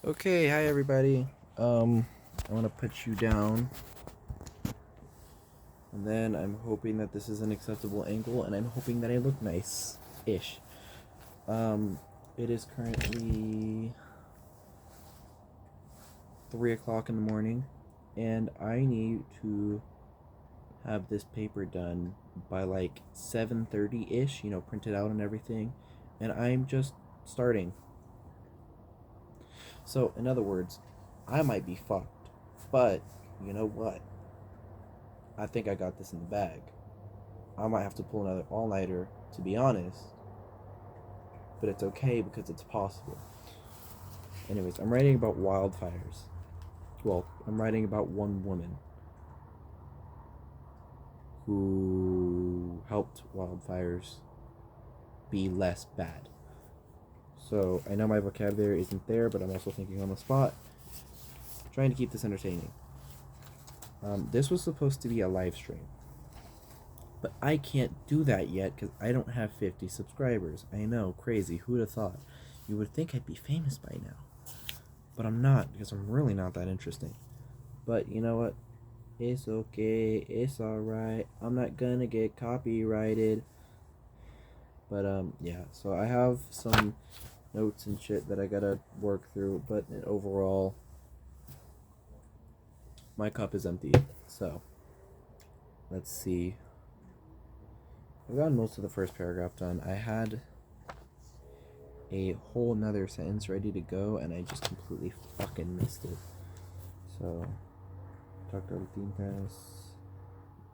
Okay, hi everybody. I want to put you down, and then I'm hoping that this is an acceptable angle, and I'm hoping that I look nice-ish. Um, it is currently 3 o'clock in the morning, and I need to have this paper done by like 7:30-ish. Printed out and everything, and I'm just starting. So, in other words, I might be fucked, but you know what? I think I got this in the bag. I might have to pull another all nighter, to be honest, but it's okay because it's possible. Anyways, I'm writing about wildfires. Well, I'm writing about one woman who helped wildfires be less bad. So I know my vocabulary isn't there, but I'm also thinking on the spot, trying to keep this entertaining. This was supposed to be a live stream, but I can't do that yet because I don't have 50 subscribers. I know, crazy. Who'd have thought? You would think I'd be famous by now, but I'm not because I'm really not that interesting. But you know what? It's okay. It's alright. I'm not gonna get copyrighted. But yeah. So I have some notes and shit that I gotta work through. But overall, my cup is empty. So let's see. I've gotten most of the first paragraph done. I had a whole nother sentence ready to go, and I just completely fucking missed it. So, Dr. Tintas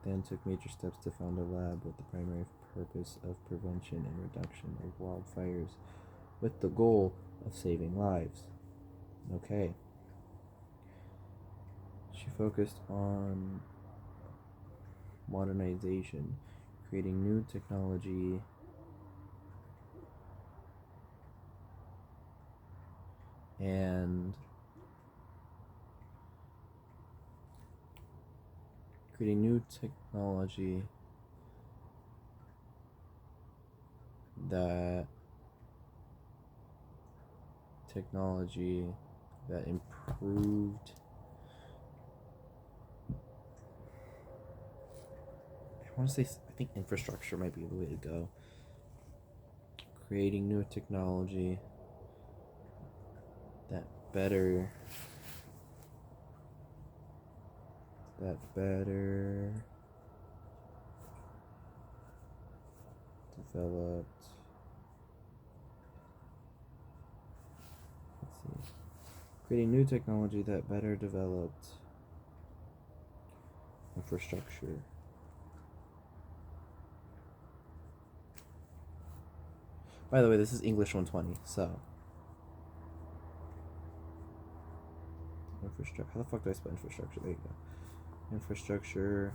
then took major steps to found a lab with the primary purpose of prevention and reduction of wildfires with the goal of saving lives. Okay. She focused on modernization, creating new technology and creating new that technology that improved. I want to say, I think infrastructure might be the way to go. Creating new technology that better developed, let's see, creating new technology that better developed infrastructure. By the way, this is English 120, so infrastructure. How the fuck do I spell infrastructure? There you go. Infrastructure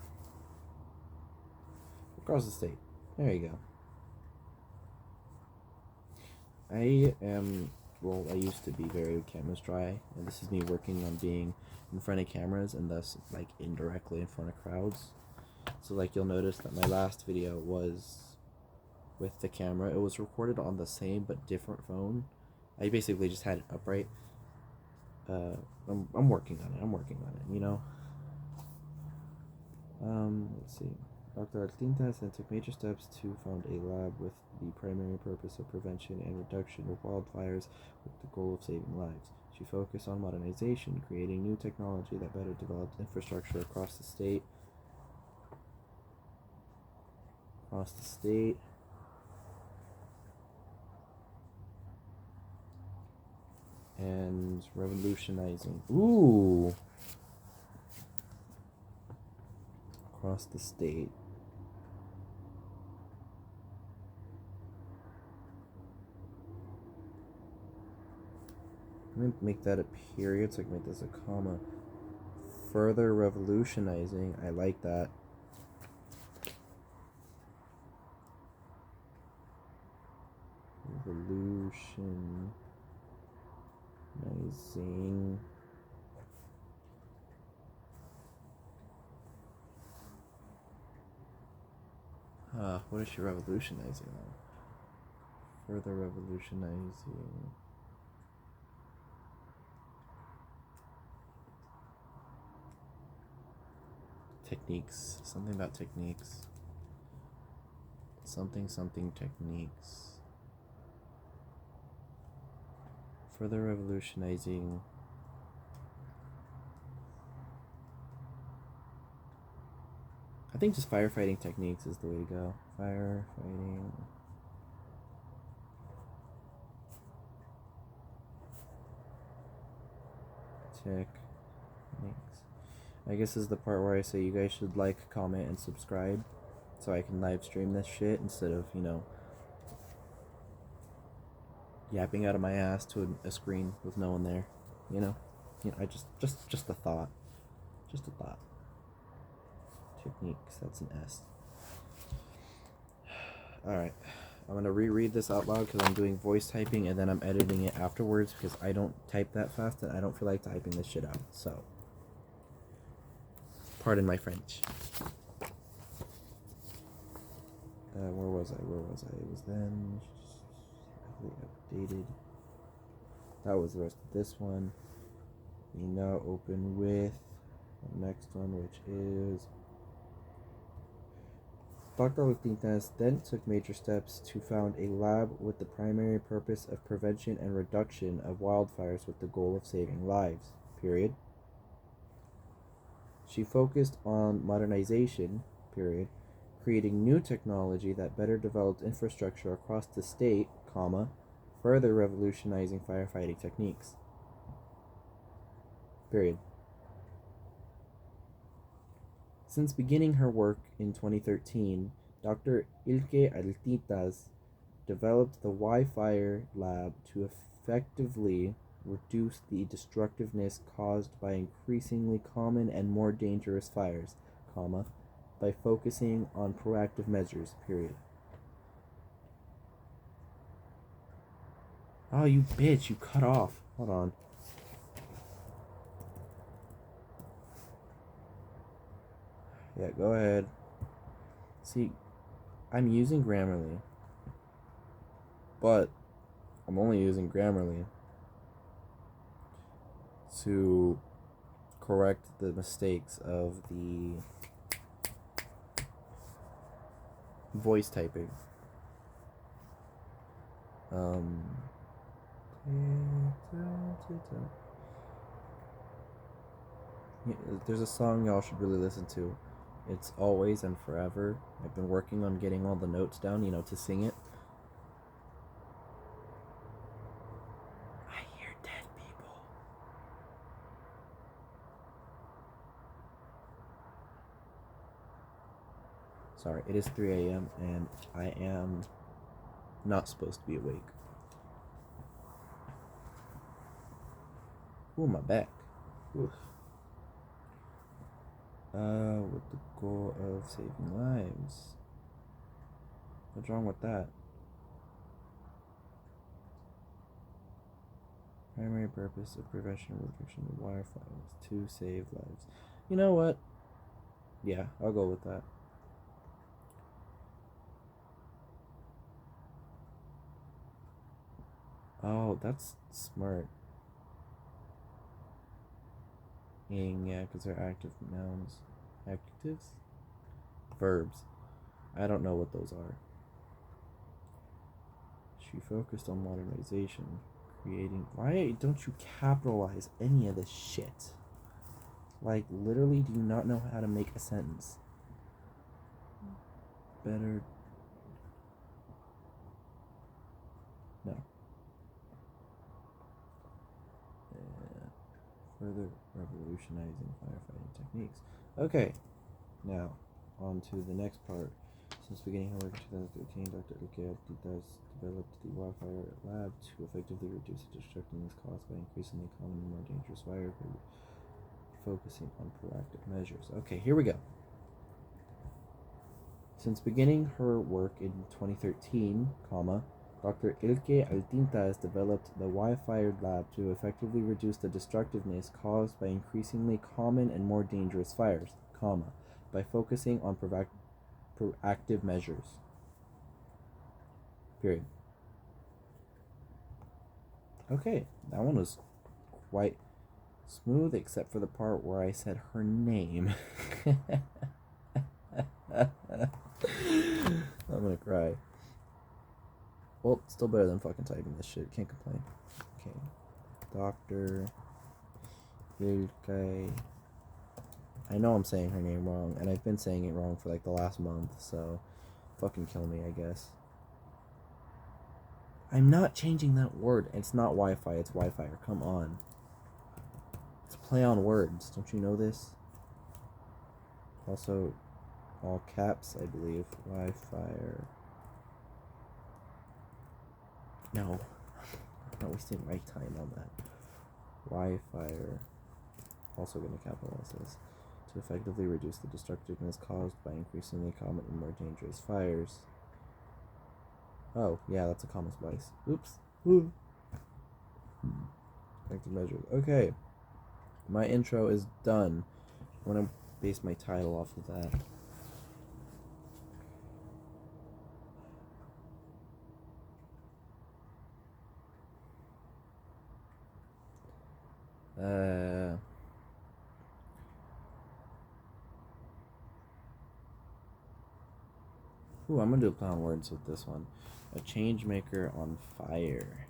across the state. There you go. I used to be very camera shy, and this is me working on being in front of cameras and thus, like, indirectly in front of crowds. So, like, you'll notice that my last video was with the camera. It was recorded on the same but different phone. I basically just had it upright. I'm working on it, you know? Let's see. Dr. Altintas then took major steps to found a lab with the primary purpose of prevention and reduction of wildfires with the goal of saving lives. She focused on modernization, creating new technology that better developed infrastructure across the state. And revolutionizing. Ooh! Across the state. I'm gonna make that a period, so I can make this a comma. Further revolutionizing. I like that. Revolutionizing. What is she revolutionizing though? Further revolutionizing. techniques. Something about techniques. Something techniques. Further revolutionizing. I think just firefighting techniques is the way to go. Firefighting. Techniques. I guess this is the part where I say you guys should like, comment, and subscribe so I can live stream this shit instead of, yapping out of my ass to a screen with no one there. I just a thought. Just a thought. Techniques, that's an S. Alright. I'm going to reread this out loud because I'm doing voice typing and then I'm editing it afterwards because I don't type that fast and I don't feel like typing this shit out. So, pardon my French. Where was I? It was then updated. That was the rest of this one. We now open with the next one, which is Dr. Martinez then took major steps to found a lab with the primary purpose of prevention and reduction of wildfires with the goal of saving lives. Period. She focused on modernization. Period. Creating new technology that better developed infrastructure across the state, comma, further revolutionizing firefighting techniques. Period. Since beginning her work in 2013, Dr. Ilke Altitas developed the Y-Fire Lab to effectively reduce the destructiveness caused by increasingly common and more dangerous fires, comma, by focusing on proactive measures, period. Oh, you bitch, you cut off. Hold on. Yeah, go ahead. See, I'm using Grammarly, but I'm only using Grammarly to correct the mistakes of the voice typing. There's a song y'all should really listen to. It's Always and Forever. I've been working on getting all the notes down, to sing it. I hear dead people. Sorry, it is 3 a.m. and I am not supposed to be awake. Ooh, my back. Oof. With the goal of saving lives. What's wrong with that? Primary purpose of prevention and reduction of wildfires to save lives. You know what? Yeah, I'll go with that. Oh, that's smart. Yeah, because they're active nouns. Adjectives? Verbs. I don't know what those are. She focused on modernization, creating... Why don't you capitalize any of this shit? Like, literally, do you not know how to make a sentence? Better... No. Further revolutionizing firefighting techniques. Okay, now on to the next part. Since beginning her work in 2013, Dr. Ilke developed the Wildfire Lab to effectively reduce the destructiveness caused by increasingly common and more dangerous fire, focusing on proactive measures. Okay, here we go. Since beginning her work in 2013, Dr. Ilke Altintas developed the Wildfire Lab to effectively reduce the destructiveness caused by increasingly common and more dangerous fires, by focusing on proactive measures. Period. Okay, that one was quite Smooth except for the part where I said her name. I'm gonna cry. Well, still better than fucking typing this shit. Can't complain. Okay. Dr. Vilkay. I know I'm saying her name wrong, and I've been saying it wrong for like the last month, so fucking kill me, I guess. I'm not changing that word. It's not Wi-Fi, it's Wi-Fi. Come on. It's a play on words. Don't you know this? Also, all caps, I believe. Wi-Fi. No. I'm not wasting my time on that. Wi-Fi. Also going to capitalize this. To effectively reduce the destructiveness caused by increasingly common and more dangerous fires. Oh, yeah, that's a comma splice. Oops. Ooh. Effective measures. Okay. My intro is done. I'm going to base my title off of that. Ooh, I'm gonna do a play on words with this one. A change maker on fire.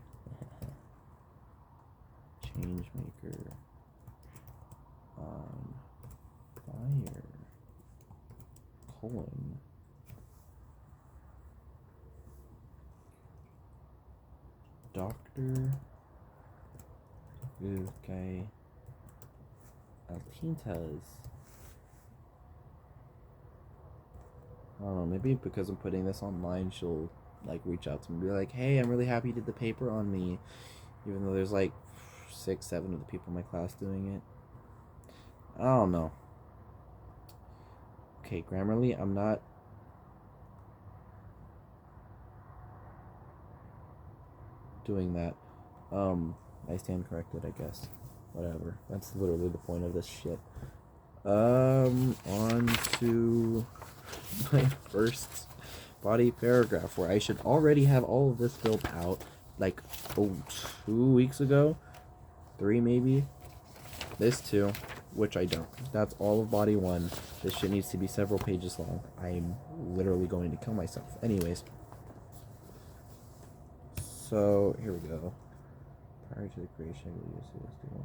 Change maker on fire. Colon. Dr. Vilkay Altintas. I don't know, maybe because I'm putting this online, she'll like reach out to me and be like, hey, I'm really happy you did the paper on me, even though there's like 6-7 of the people in my class doing it. I don't know. Okay, Grammarly, I'm not doing that. I stand corrected, I guess. Whatever. That's literally the point of this shit. On to my first body paragraph, where I should already have all of this filled out like 2 weeks ago, 3 maybe. This too, which I don't. That's all of body 1. This shit needs to be several pages long. I'm literally going to kill myself. Anyways, so here we go. Prior to the creation of the UCSD.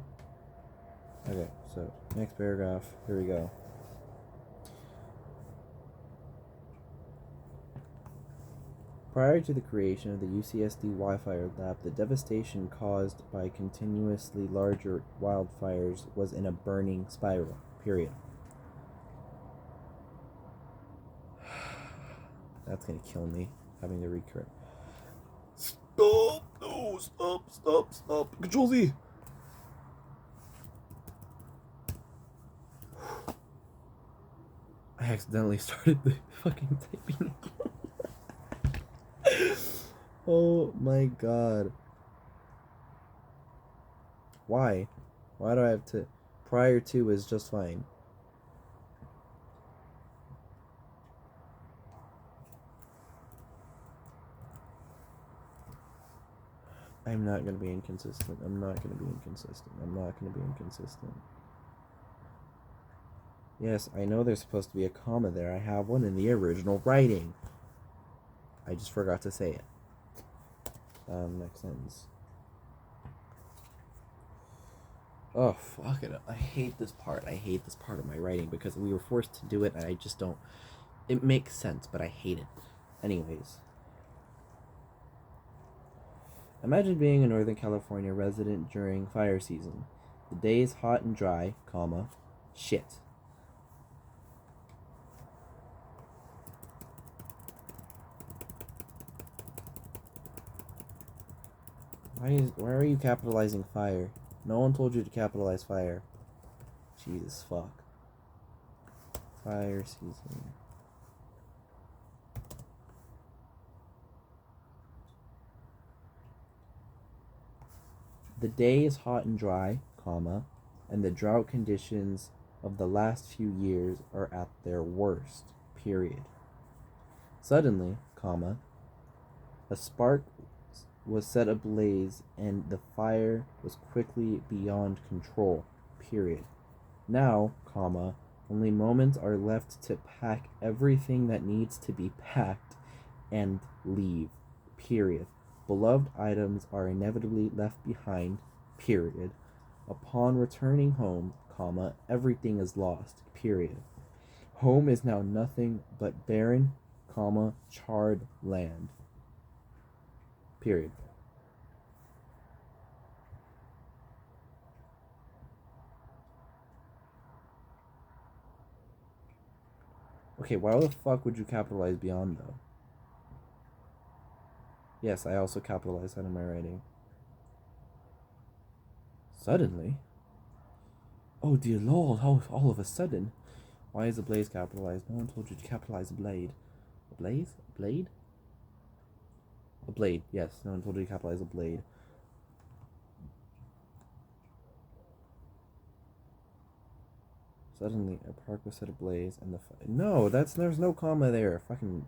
Okay, so next paragraph. Here we go. Prior to the creation of the UCSD wildfire lab, the devastation caused by continuously larger wildfires was in a burning spiral. Period. That's gonna kill me, having to recorrect. Stop! No, stop. Control Z! I accidentally started the fucking typing again. Oh my god. Why? Why do I have to... Prior to is just fine. I'm not gonna be inconsistent. Yes, I know there's supposed to be a comma there. I have one in the original writing. I just forgot to say it. Next sentence. Oh, fuck it. I hate this part. I hate this part of my writing because we were forced to do it and I just don't... It makes sense, but I hate it. Anyways. Imagine being a Northern California resident during fire season. The day is hot and dry, comma, shit. Why are you capitalizing fire? No one told you to capitalize fire. Jesus fuck. Fire season. The day is hot and dry, comma, and the drought conditions of the last few years are at their worst, period. Suddenly, comma, a spark was set ablaze and the fire was quickly beyond control. period. Now, comma, only moments are left to pack everything that needs to be packed and leave, period. Beloved items are inevitably left behind, period. Upon returning home, comma, everything is lost, period. Home is now nothing but barren, comma, charred land, period. Okay, why the fuck would you capitalize beyond, though? Yes, I also capitalized that in my writing. Suddenly? Oh dear lord, how all of a sudden? Why is a blaze capitalized? No one told you to capitalize a blade. A blaze? A blade? A blade, yes. No one told you to capitalize a blade. Suddenly, a park was set ablaze, and no, there's no comma there. Fucking,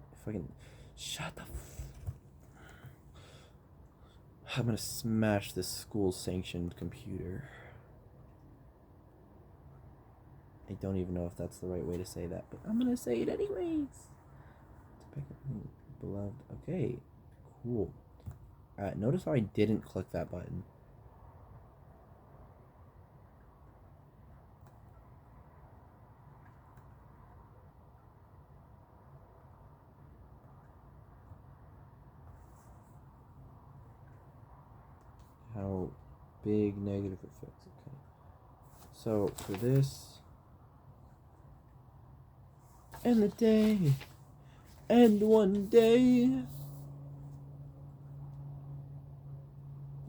shut the. I'm gonna smash this school-sanctioned computer. I don't even know if that's the right way to say that, but I'm gonna say it anyways. To pick up beloved. Okay, cool. Notice how I didn't click that button. How big negative effects. Okay. So for this, and the day, and one day,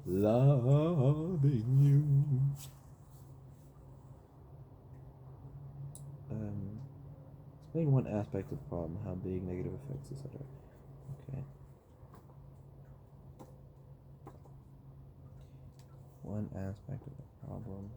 loving you. Explain one aspect of the problem, how big negative effects, etc. Okay. One aspect of the problem.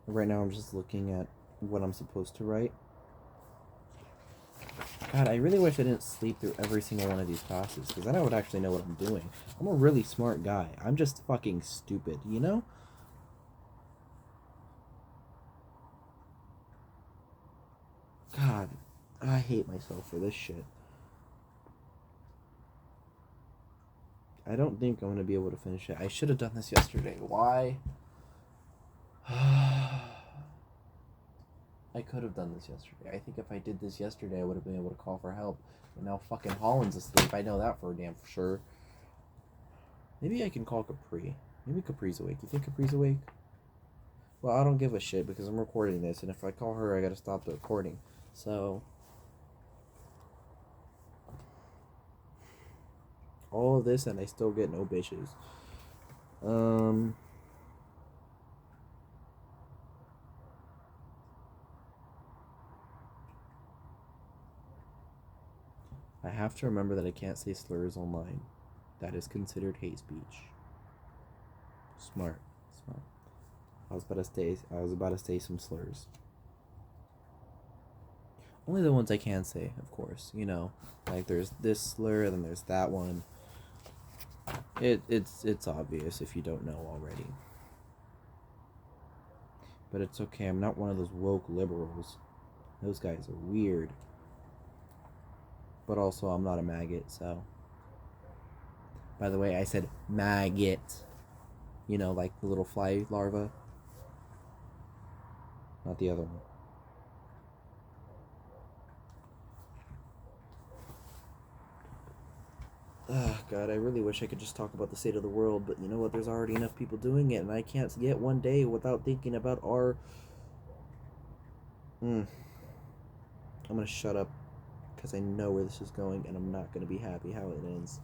Right now I'm just looking at what I'm supposed to write. God, I really wish I didn't sleep through every single one of these classes, because then I would actually know what I'm doing. I'm a really smart guy. I'm just fucking stupid, you know? God, I hate myself for this shit. I don't think I'm going to be able to finish it. I should have done this yesterday. Why? I could have done this yesterday. I think if I did this yesterday, I would have been able to call for help. But now fucking Holland's asleep. I know that for a damn sure. Maybe I can call Capri. Maybe Capri's awake. You think Capri's awake? Well, I don't give a shit because I'm recording this, and if I call her, I gotta stop the recording. So, all of this, and I still get no bitches. I have to remember that I can't say slurs online. That is considered hate speech. Smart. I was about to say some slurs. Only the ones I can say, of course. You know, like there's this slur, then there's that one. It's obvious if you don't know already. But it's okay. I'm not one of those woke liberals. Those guys are weird. But also, I'm not a maggot, so. By the way, I said maggot. You know, like the little fly larva. Not the other one. Oh, God, I really wish I could just talk about the state of the world, but you know what? There's already enough people doing it, and I can't get one day without thinking about our. I'm gonna shut up, because I know where this is going, and I'm not gonna be happy how it ends.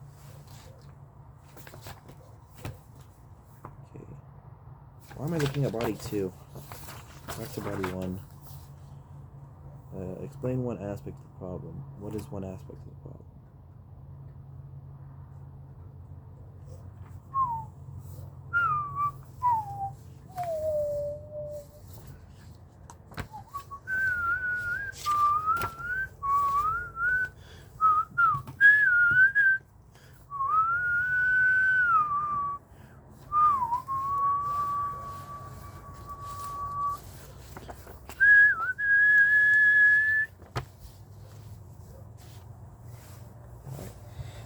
Okay. Why am I looking at body 2? Back to body 1. Explain one aspect of the problem. What is one aspect of the problem?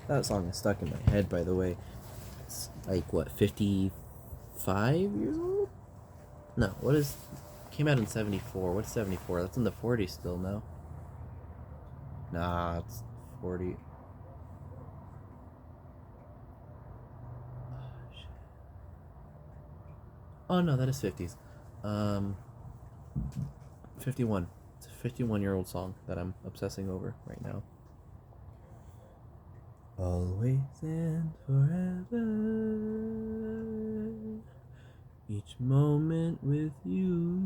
That song is stuck in my head, by the way. It's like, what, 55 years old? No, what is. Came out in 74. What's 74? That's in the 40s still, no? Nah, it's 40. Oh, no, that is 50s. Um, 51. It's a 51-year-old song that I'm obsessing over right now. Always and forever, each moment with you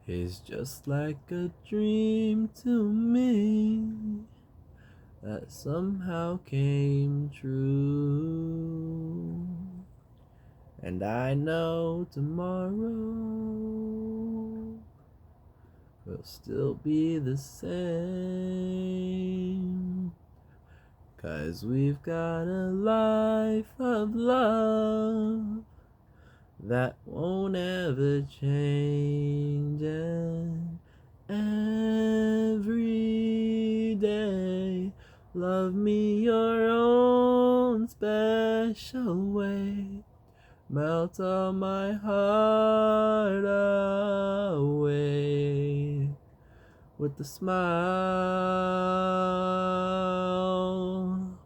is just like a dream to me that somehow came true. And I know tomorrow will still be the same, 'cause we've got a life of love that won't ever change. And every day, love me your own special way. Melt all my heart away with the smile. I'm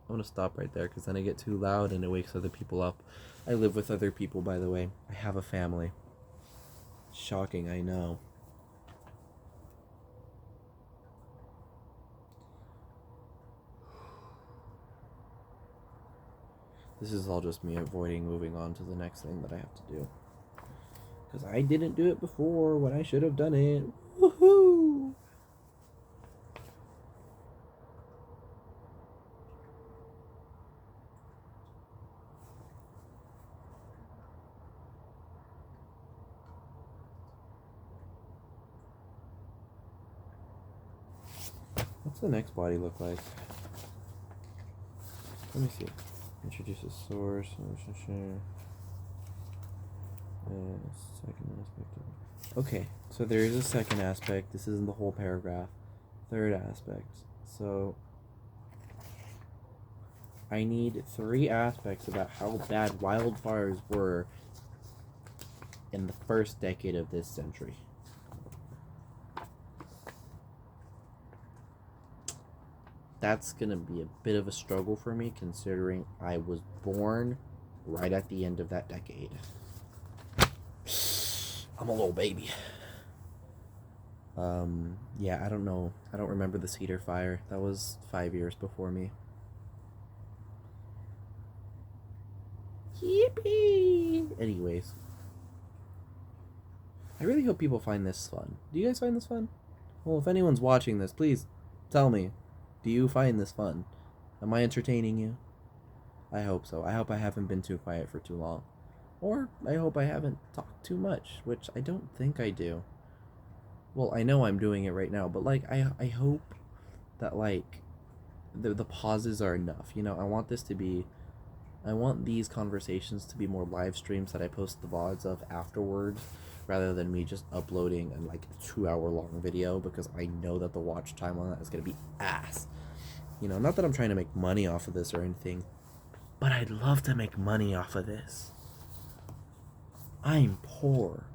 gonna stop right there because then I get too loud and it wakes other people up. I live with other people, by the way. I have a family. Shocking, I know. This is all just me avoiding moving on to the next thing that I have to do. Because I didn't do it before when I should have done it. Woohoo! What's the next body look like? Let me see. Introduce a source. Second aspect. Okay, so there is a second aspect. This isn't the whole paragraph. Third aspect. So I need 3 aspects about how bad wildfires were in the first decade of this century. That's gonna be a bit of a struggle for me considering I was born right at the end of that decade. I'm a little baby. Yeah, I don't know. I don't remember the Cedar Fire. That was 5 years before me. Yippee! Anyways. I really hope people find this fun. Do you guys find this fun? Well, if anyone's watching this, please tell me. Do you find this fun? Am I entertaining you? I hope so. I hope I haven't been too quiet for too long. Or I hope I haven't talked too much, which I don't think I do. Well, I know I'm doing it right now, but like I hope that like the pauses are enough. You know, I want these conversations to be more live streams that I post the VODs of afterwards rather than me just uploading a like 2-hour long video, because I know that the watch time on that is going to be ass. You know, not that I'm trying to make money off of this or anything, but I'd love to make money off of this. I'm poor,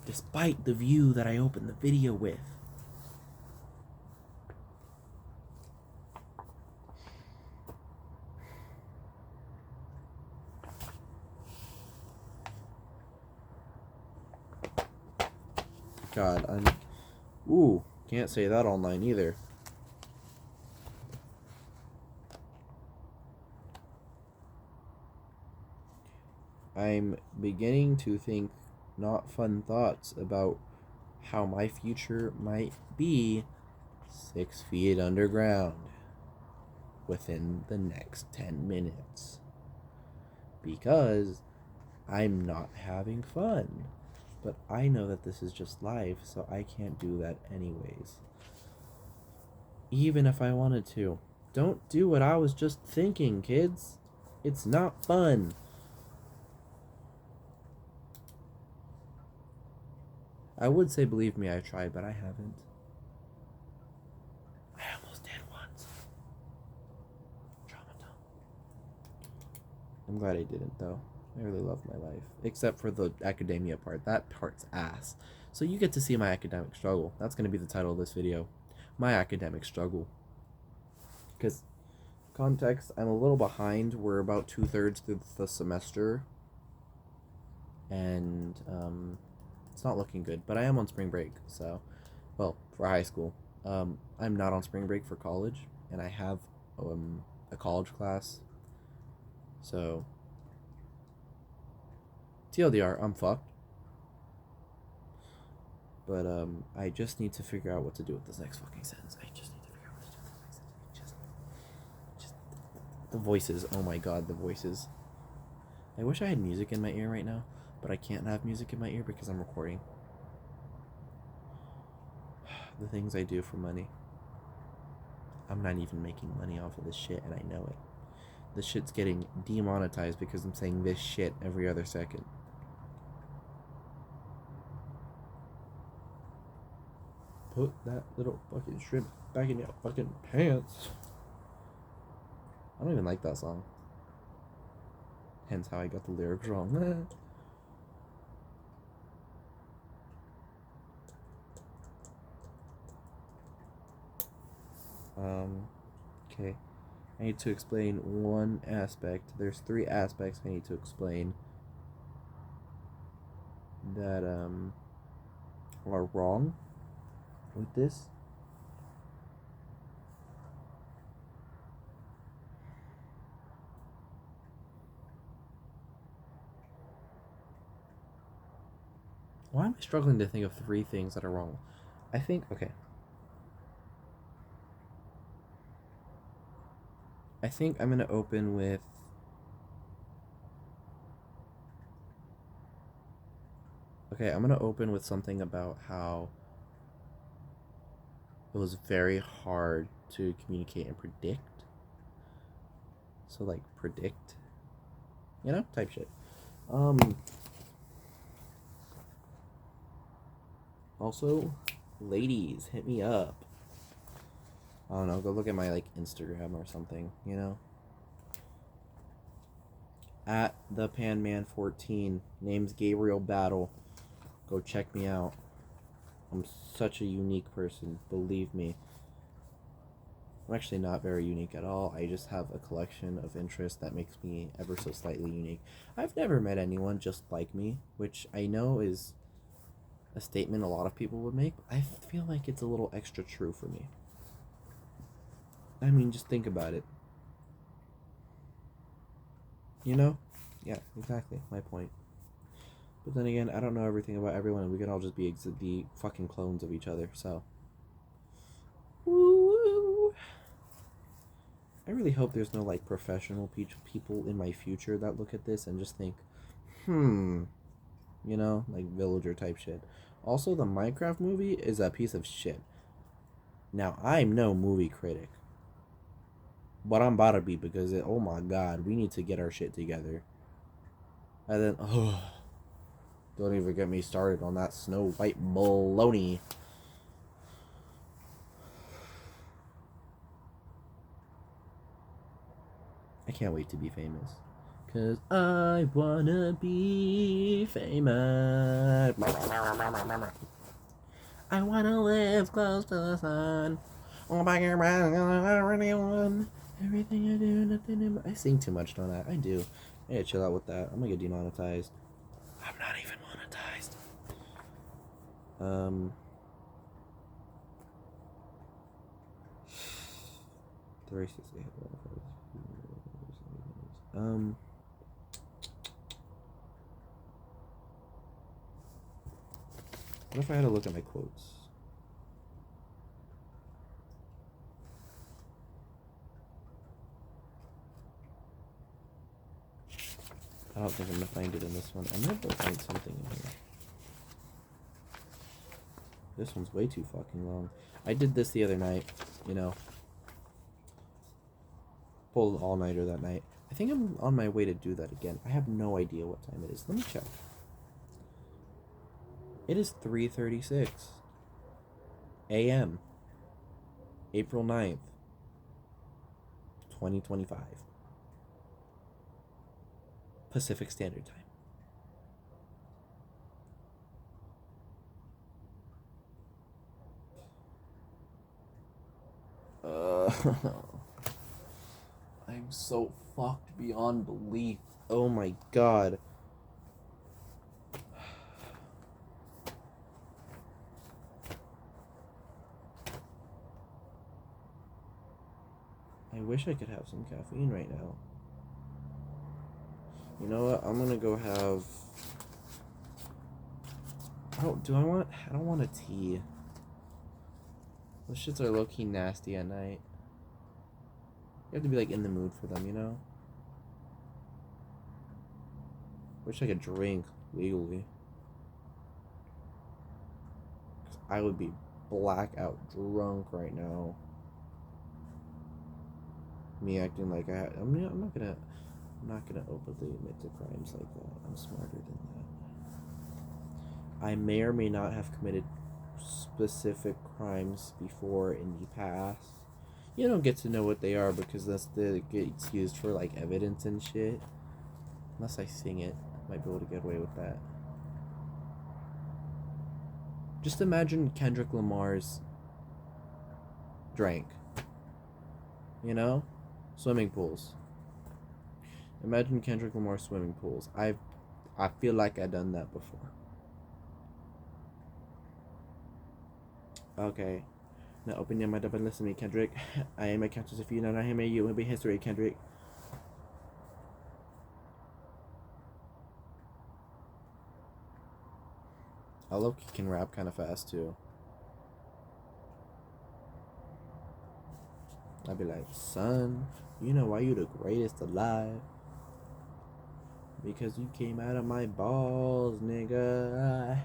despite the view that I opened the video with. God, can't say that online either. I'm beginning to think not fun thoughts about how my future might be 6 feet underground within the next 10 minutes. Because I'm not having fun. But I know that this is just life, so I can't do that anyways. Even if I wanted to. Don't do what I was just thinking, kids. It's not fun. I would say believe me, I tried, but I haven't. I almost did once. I'm glad I didn't, though. I really love my life. Except for the academia part. That part's ass. So you get to see my academic struggle. That's going to be the title of this video. My academic struggle. Because, context, I'm a little behind. We're about 2/3 through the semester. And, it's not looking good. But I am on spring break, so... Well, for high school. I'm not on spring break for college. And I have, a college class. So... TLDR, I'm fucked. But I just need to figure out what to do with this next fucking sentence. I just need to figure out what to do with this next sentence. Just the voices. Oh my god, the voices. I wish I had music in my ear right now, but I can't have music in my ear because I'm recording. The things I do for money. I'm not even making money off of this shit, and I know it. This shit's getting demonetized because I'm saying this shit every other second. Put that little fucking shrimp back in your fucking pants. I don't even like that song. Hence how I got the lyrics wrong. Okay. I need to explain one aspect. There's 3 aspects I need to explain that are wrong with this. Why am I struggling to think of 3 things that are wrong? I think, okay. I think I'm going to open with... Okay, I'm going to open with something about how it was very hard to communicate and predict. So, like, predict. You know? Type shit. Also, ladies, hit me up. I don't know, go look at my, like, Instagram or something, you know? At the Panman14, name's Gabriel Battle. Go check me out. I'm such a unique person, believe me. I'm actually not very unique at all. I just have a collection of interests that makes me ever so slightly unique. I've never met anyone just like me, which I know is a statement a lot of people would make, but I feel like it's a little extra true for me. I mean, just think about it. You know? Yeah, exactly. My point. But then again, I don't know everything about everyone, and we can all just be the fucking clones of each other, so. Woo! I really hope there's no, like, professional people in my future that look at this and just think, you know, like villager type shit. Also, the Minecraft movie is a piece of shit. Now, I'm no movie critic, but I'm about to be because, oh my god, we need to get our shit together. And then, don't even get me started on that Snow White baloney. I can't wait to be famous. Cause I wanna be famous. I wanna live close to the sun. Everything I do, nothing. I sing too much, don't I? I do. I gotta chill out with that. I'm gonna get demonetized. I'm not even monetized. What if I had to look at my quotes? I don't think I'm gonna find it in this one. I'm gonna go find something in here. This one's way too fucking long. I did this the other night, you know. Pulled an all-nighter that night. I think I'm on my way to do that again. I have no idea what time it is. Let me check. It is 3:36 a.m. April 9th, 2025. Pacific Standard Time. I'm so fucked beyond belief. Oh my god. I wish I could have some caffeine right now. You know what? I'm gonna go have. Oh, do I want? I don't want a tea. Those shits are low key nasty at night. You have to be like in the mood for them, you know? Wish I could drink legally. 'Cause I would be blackout drunk right now. Me acting like I'm not gonna openly admit to crimes like that. I'm smarter than that. I may or may not have committed specific crimes before in the past. You don't get to know what they are because that's the gets used for like evidence and shit. Unless I sing it, I might be able to get away with that. Just imagine Kendrick Lamar's drank. You know? Swimming pools. Imagine Kendrick Lamar swimming pools. I feel like I've done that before. Okay. Now open your mind up and listen to me, Kendrick. I am a conscious of you, not I am a you. It will be history, Kendrick. Loki can rap kind of fast too. I'd be like, son, you know why you the greatest alive? Because you came out of my balls, nigga.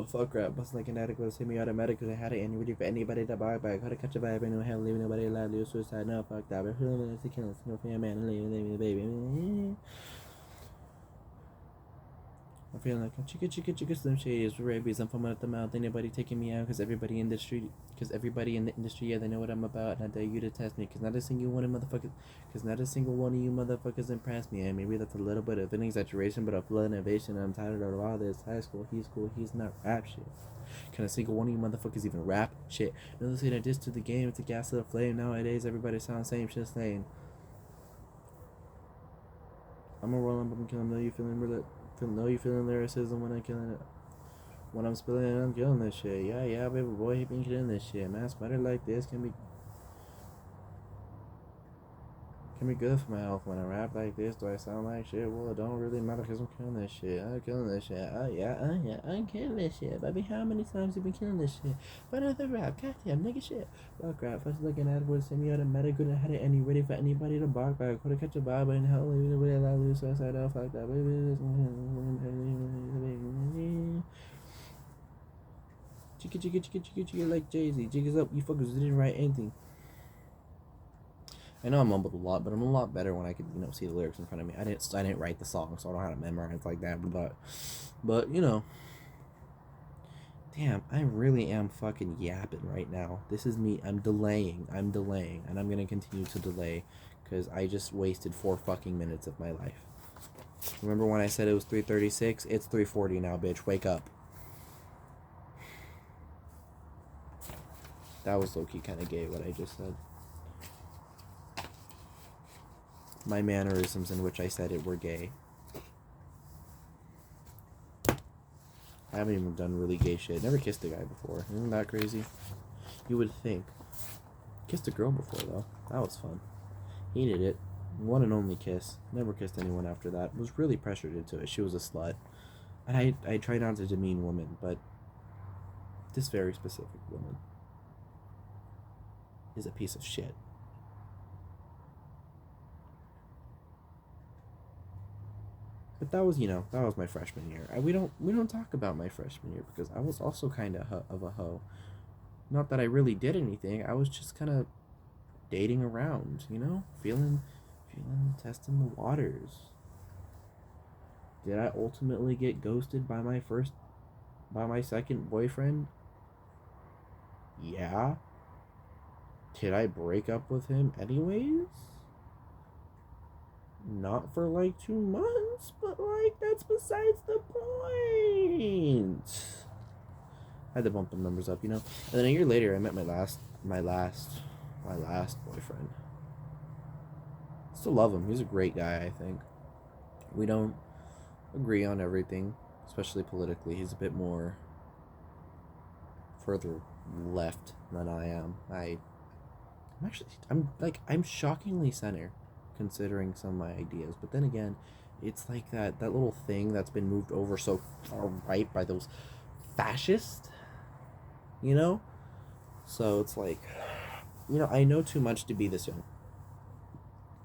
Fuck rap. Bust like an addict with a semi-automatic because I had it and ready for anybody to buy back. How to catch a vibe and no hell, leaving nobody alive, leave suicide. No, fuck that. But who is the killing? Single fan man, leaving the baby. I'm feeling like I'm chicka slim shades rabies. I'm foaming at the mouth. Ain't nobody taking me out because everybody in the industry, yeah, they know what I'm about. And I dare you to test me because not a single one of you motherfuckers impressed me. And maybe that's a little bit of an exaggeration, but a full innovation. I'm tired of all this high school. He's cool. He's not rap shit. Can a single one of you motherfuckers even rap shit? No, say that diss to the game. It's a gas to the flame. Nowadays, everybody sounds same shit slaying. I'm a roll up and kill him. Know you feeling lyricism when I'm killing it. When I'm spilling it, I'm killing this shit. Yeah, baby boy, he been killing this shit. Man, sweater like this can be good for my health. When I rap like this, do I sound like shit? Well, it don't really matter because I'm killing this shit. I'm killing this shit. I'm killing this shit. Baby, how many times you been killing this shit? But another rap, goddamn nigga shit. Fuck rap, first looking at would send me out of meta, couldn't had it any ready for anybody to bark back. Could've catch a vibe in hell, leave it with a lot loose, outside out, fuck that, baby. Chicka, like Jay-Z. Jig is up, you fuckers didn't write anything. I know I mumbled a lot, but I'm a lot better when I could, see the lyrics in front of me. I didn't write the song, so I don't know how to memorize like that. But damn, I really am fucking yapping right now. This is me. I'm delaying, and I'm gonna continue to delay, because I just wasted 4 fucking minutes of my life. Remember when I said it was 3:36? It's 3:40 now, bitch. Wake up. That was low-key kind of gay, what I just said. My mannerisms in which I said it were gay. I haven't even done really gay shit. Never kissed a guy before. Isn't that crazy? You would think. Kissed a girl before, though. That was fun. Hated it. One and only kiss. Never kissed anyone after that. Was really pressured into it. She was a slut. And I try not to demean women, but this very specific woman is a piece of shit. But that was my freshman year. We don't talk about my freshman year because I was also kind of a hoe. Not that I really did anything. I was just kind of dating around, feeling, testing the waters. Did I ultimately get ghosted by my second boyfriend? Yeah. Did I break up with him anyways? not for like 2 months, but like that's besides the point. I had to bump the numbers up, you know. And then a year later, I met my last boyfriend. Still love him. He's a great guy. I think we don't agree on everything, especially politically. He's a bit more further left than I am. I'm shockingly center, considering some of my ideas. But then again, it's like that little thing that's been moved over so far right by those fascists, you know. So it's like, I know too much to be this young,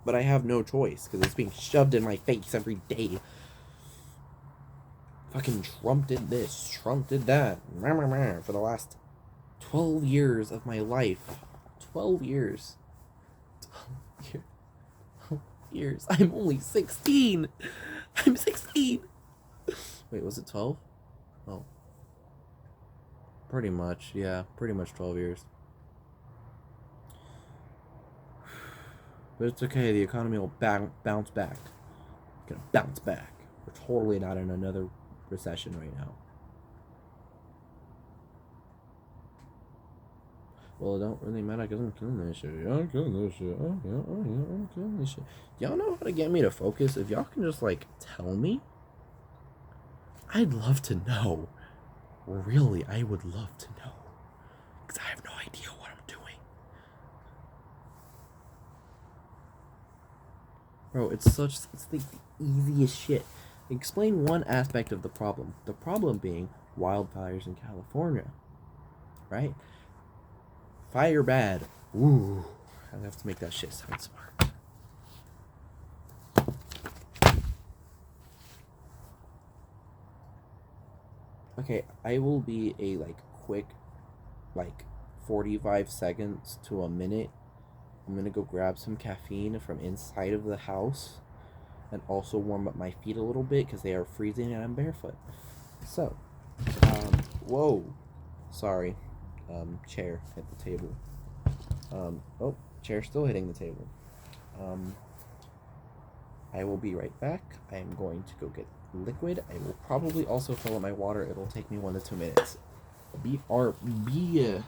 but I have no choice because it's being shoved in my face every day. Fucking Trump did this, Trump did that, for the last 12 years of my life. 12 years. 12 years. I'm only 16. I'm 16. Wait, was it 12? Oh. Pretty much, yeah. Pretty much 12 years. But it's okay, the economy will bounce back. It's gonna bounce back. We're totally not in another recession right now. Well, it don't really matter because I'm killing this shit. Yeah, I'm killing this shit. Oh, yeah, I'm killing this shit. Y'all know how to get me to focus? If y'all can just, tell me, I'd love to know. Really, I would love to know. Because I have no idea what I'm doing. Bro, it's the easiest shit. Explain one aspect of the problem. The problem being wildfires in California. Right? Fire bad. Ooh. I have to make that shit sound smart. Okay, I will be a quick 45 seconds to a minute. I'm gonna go grab some caffeine from inside of the house and also warm up my feet a little bit because they are freezing and I'm barefoot. So, whoa. Sorry. Chair hit the table. Chair still hitting the table. I will be right back. I am going to go get liquid. I will probably also fill up my water. It'll take me 1 to 2 minutes. BRB.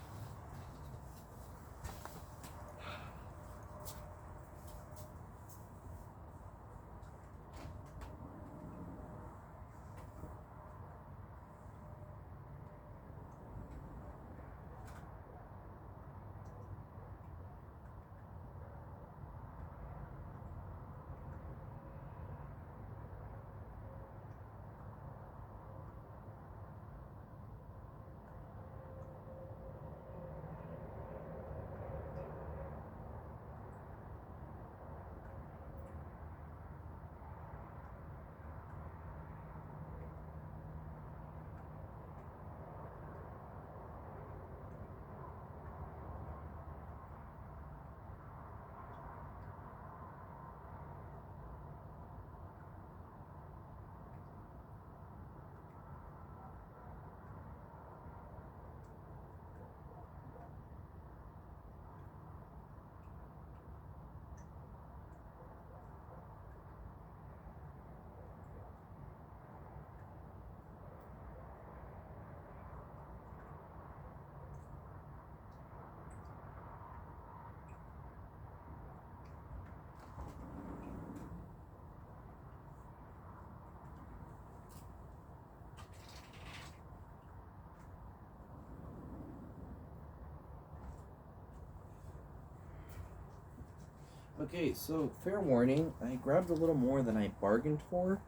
Okay, so fair warning, I grabbed a little more than I bargained for.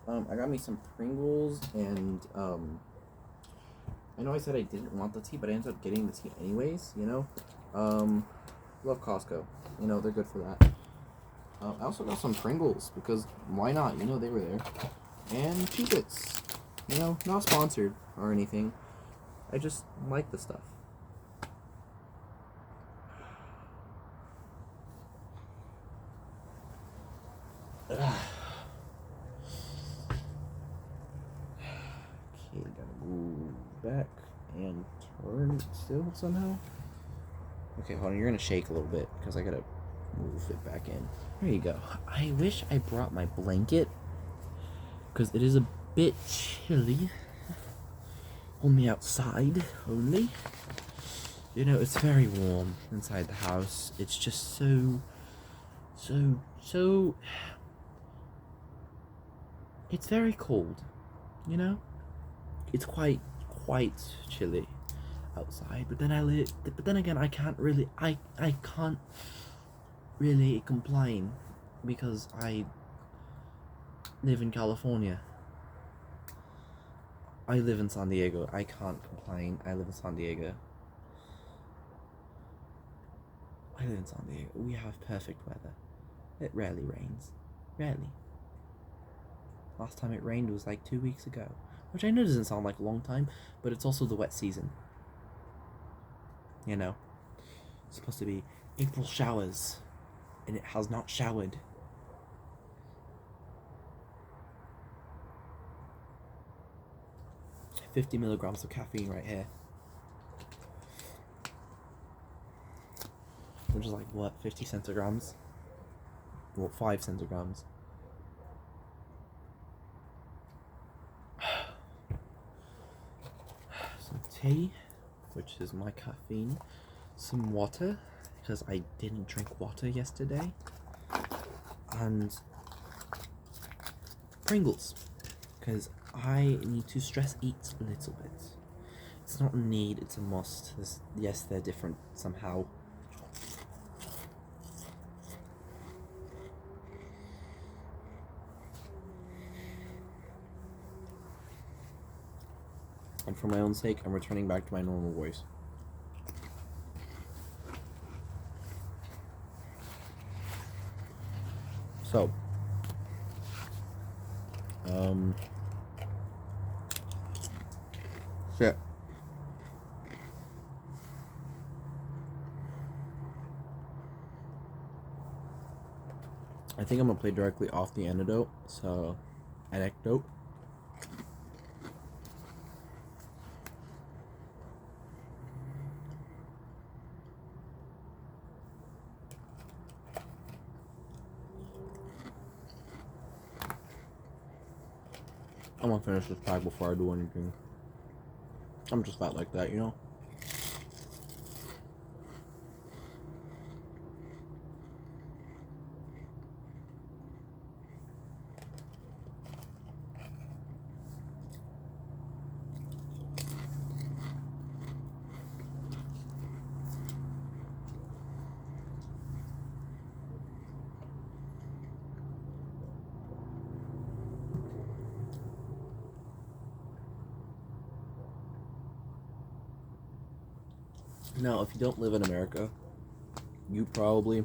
I got me some Pringles and I know I said I didn't want the tea, but I ended up getting the tea anyways, love Costco. They're good for that. I also got some Pringles because why not? They were there. And Cheez-Its. Not sponsored or anything. I just like the stuff. Okay, gotta move back and turn still somehow. Okay, hold on, you're gonna shake a little bit because I gotta Move it back in. There you go. I wish I brought my blanket, because it is a bit chilly on the outside only. You know, it's very warm inside the house. It's just so it's very cold, you know? It's quite chilly outside, but then again, I can't really complain because I live in California. I live in San Diego. I can't complain. I live in San Diego. We have perfect weather. It rarely rains. Rarely. Last time it rained was like 2 weeks ago. Which I know doesn't sound like a long time, but it's also the wet season. You know? It's supposed to be April showers. And it has not showered. $50 milligrams of caffeine right here. Which is like, what, 50 centigrams? Well, 5 centigrams. Some tea, which is my caffeine. Some water, because I didn't drink water yesterday. And Pringles, because I need to stress eat a little bit. It's not a need, it's a must. Yes, they're different somehow. And for my own sake, I'm returning back to my normal voice. So, shit. I think I'm gonna play directly off the anecdote. I'm gonna finish this pack before I do anything. I'm just fat like that, you know? Now, if you don't live in America, you probably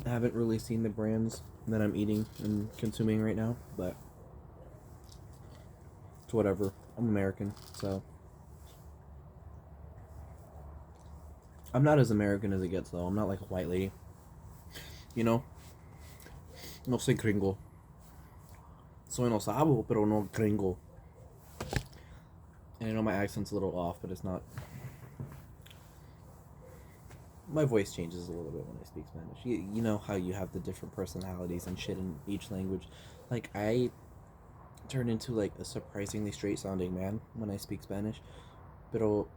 haven't really seen the brands that I'm eating and consuming right now, but it's whatever. I'm American, so I'm not as American as it gets, though. I'm not like a white lady. You know? No soy gringo. Soy no sabo, pero no gringo. And I know my accent's a little off, but it's not. My voice changes a little bit when I speak Spanish. You know how you have the different personalities and shit in each language. Like, I turn into like a surprisingly straight sounding man when I speak Spanish. Pero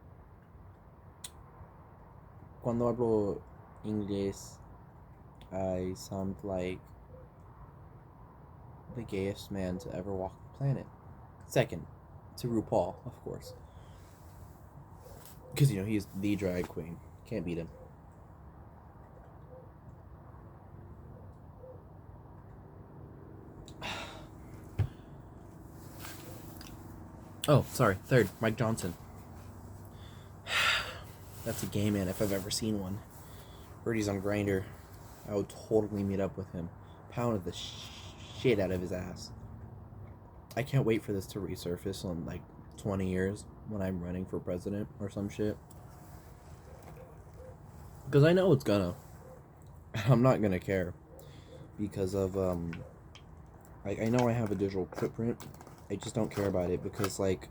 cuando hablo inglés, I sound like the gayest man to ever walk the planet. Second to RuPaul, of course. Because, you know, he's the drag queen. Can't beat him. Oh, sorry. Third, Mike Johnson. That's a gay man if I've ever seen one. Heard he's on Grindr. I would totally meet up with him. Pounded the shit out of his ass. I can't wait for this to resurface in like 20 years when I'm running for president or some shit. Because I know it's gonna. I'm not gonna care. Because of, like, I know I have a digital footprint. I just don't care about it because, like,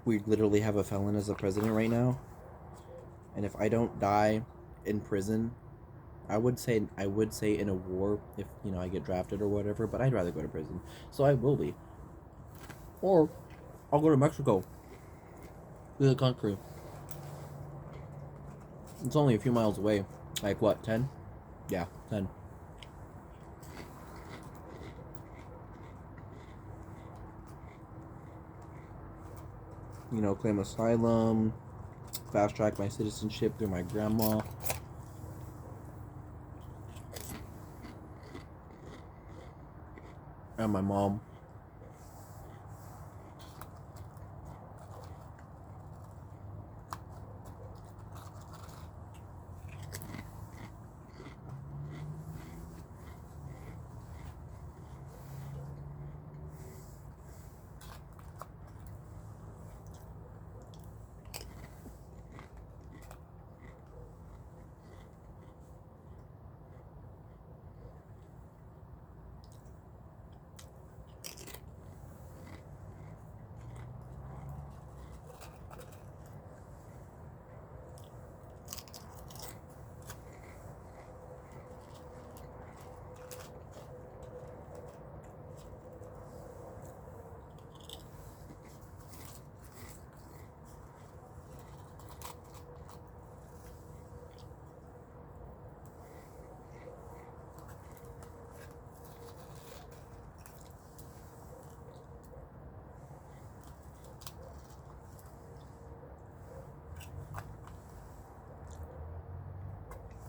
we literally have a felon as the president right now. And if I don't die in prison. I would say in a war if I get drafted or whatever, but I'd rather go to prison. So I will be. Or I'll go to Mexico. To the country. It's only a few miles away. Like what, 10? Yeah, 10. Claim asylum, fast track my citizenship through my grandma. And my mom.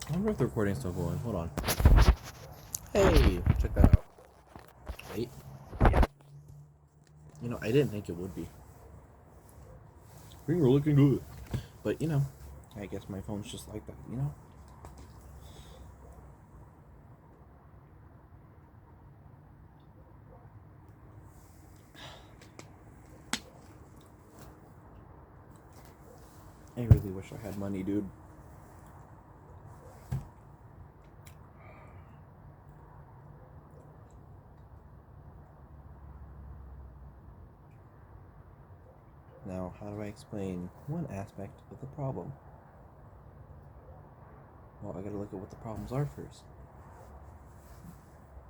I wonder if the recording's still going. Hold on. Hey, check that out. Wait. I didn't think it would be. We're looking good. But, I guess my phone's just like that, I really wish I had money, dude. Now, how do I explain one aspect of the problem? Well, I gotta look at what the problems are first.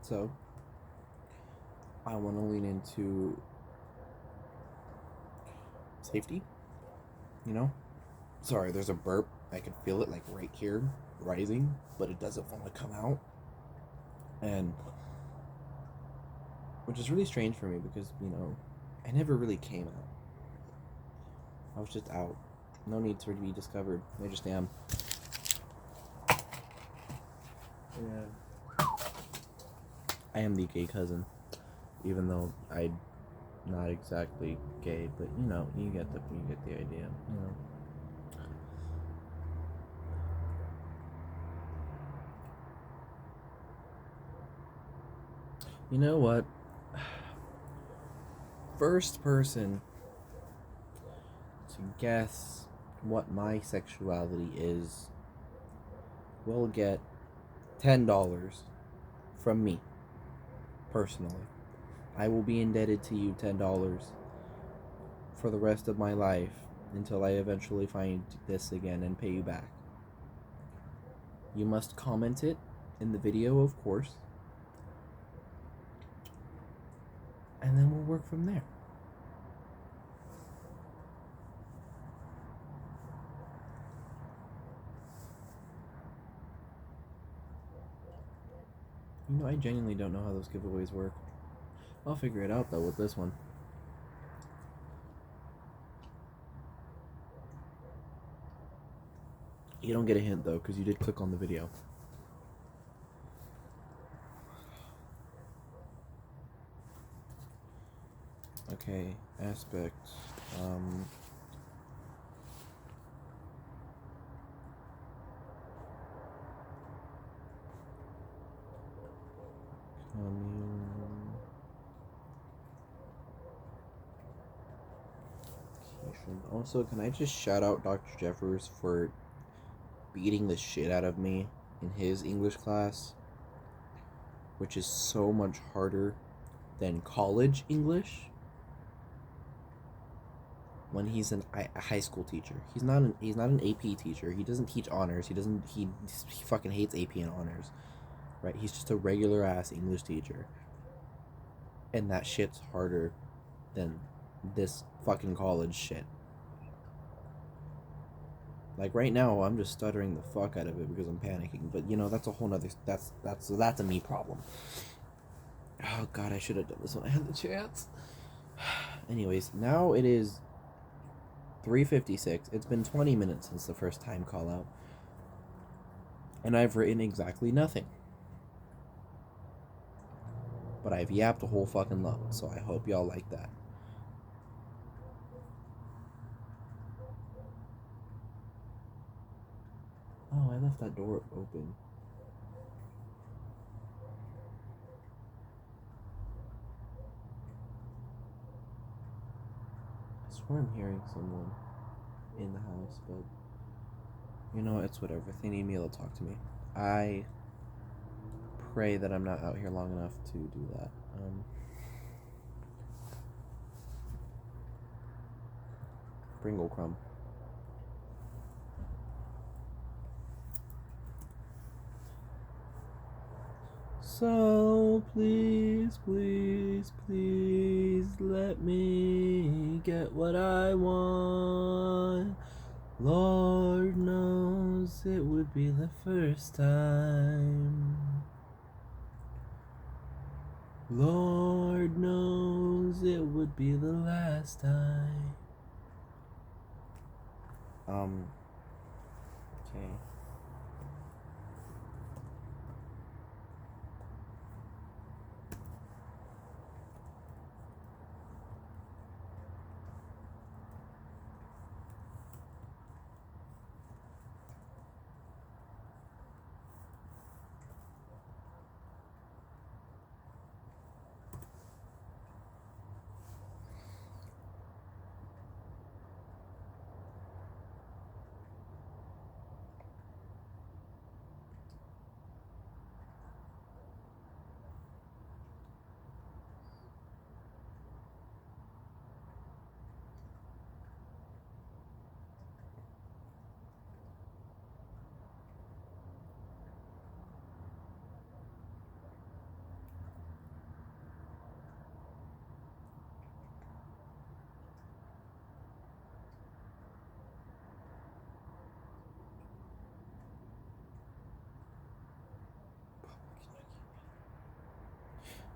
So, I want to lean into safety, Sorry, there's a burp. I can feel it, like, right here, rising, but it doesn't want to come out. And, which is really strange for me because, I never really came out. I was just out. No need to be discovered. I just am. Yeah. I am the gay cousin. Even though I'm not exactly gay, but you get the idea, You know what? First person to guess what my sexuality is will get $10 from me, personally. I will be indebted to you $10 for the rest of my life until I eventually find this again and pay you back. You must comment it in the video, of course, and then we'll work from there. I genuinely don't know how those giveaways work. I'll figure it out, though, with this one. You don't get a hint, though, because you did click on the video. Okay, aspect. Also, can I just shout out Dr. Jeffers for beating the shit out of me in his English class, which is so much harder than college English. when he's a high school teacher. He's not an AP teacher. He doesn't teach honors. He fucking hates AP and honors, right? He's just a regular ass English teacher, and that shit's harder than this fucking college shit. Like right now, I'm just stuttering the fuck out of it because I'm panicking. But that's a whole nother. That's a me problem. Oh god, I should have done this when I had the chance. Anyways, now it is 3:56. It's been 20 minutes since the first time call out, and I've written exactly nothing. But I've yapped a whole fucking lot, so I hope y'all like that. Oh, I left that door open. I swear I'm hearing someone in the house, but it's whatever. If they need me, they'll talk to me. I pray that I'm not out here long enough to do that. Pringle crumb. So please, please, please let me get what I want. Lord knows it would be the first time. Lord knows it would be the last time. Okay.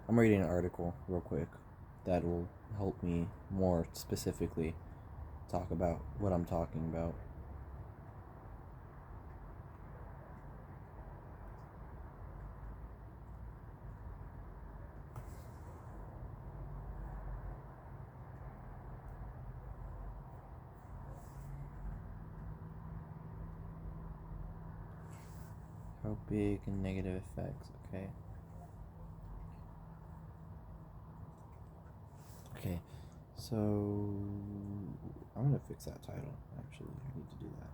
I'm reading an article real quick that will help me more specifically talk about what I'm talking about. How big and negative effects, okay. Okay, so I'm gonna fix that title. Actually, I need to do that.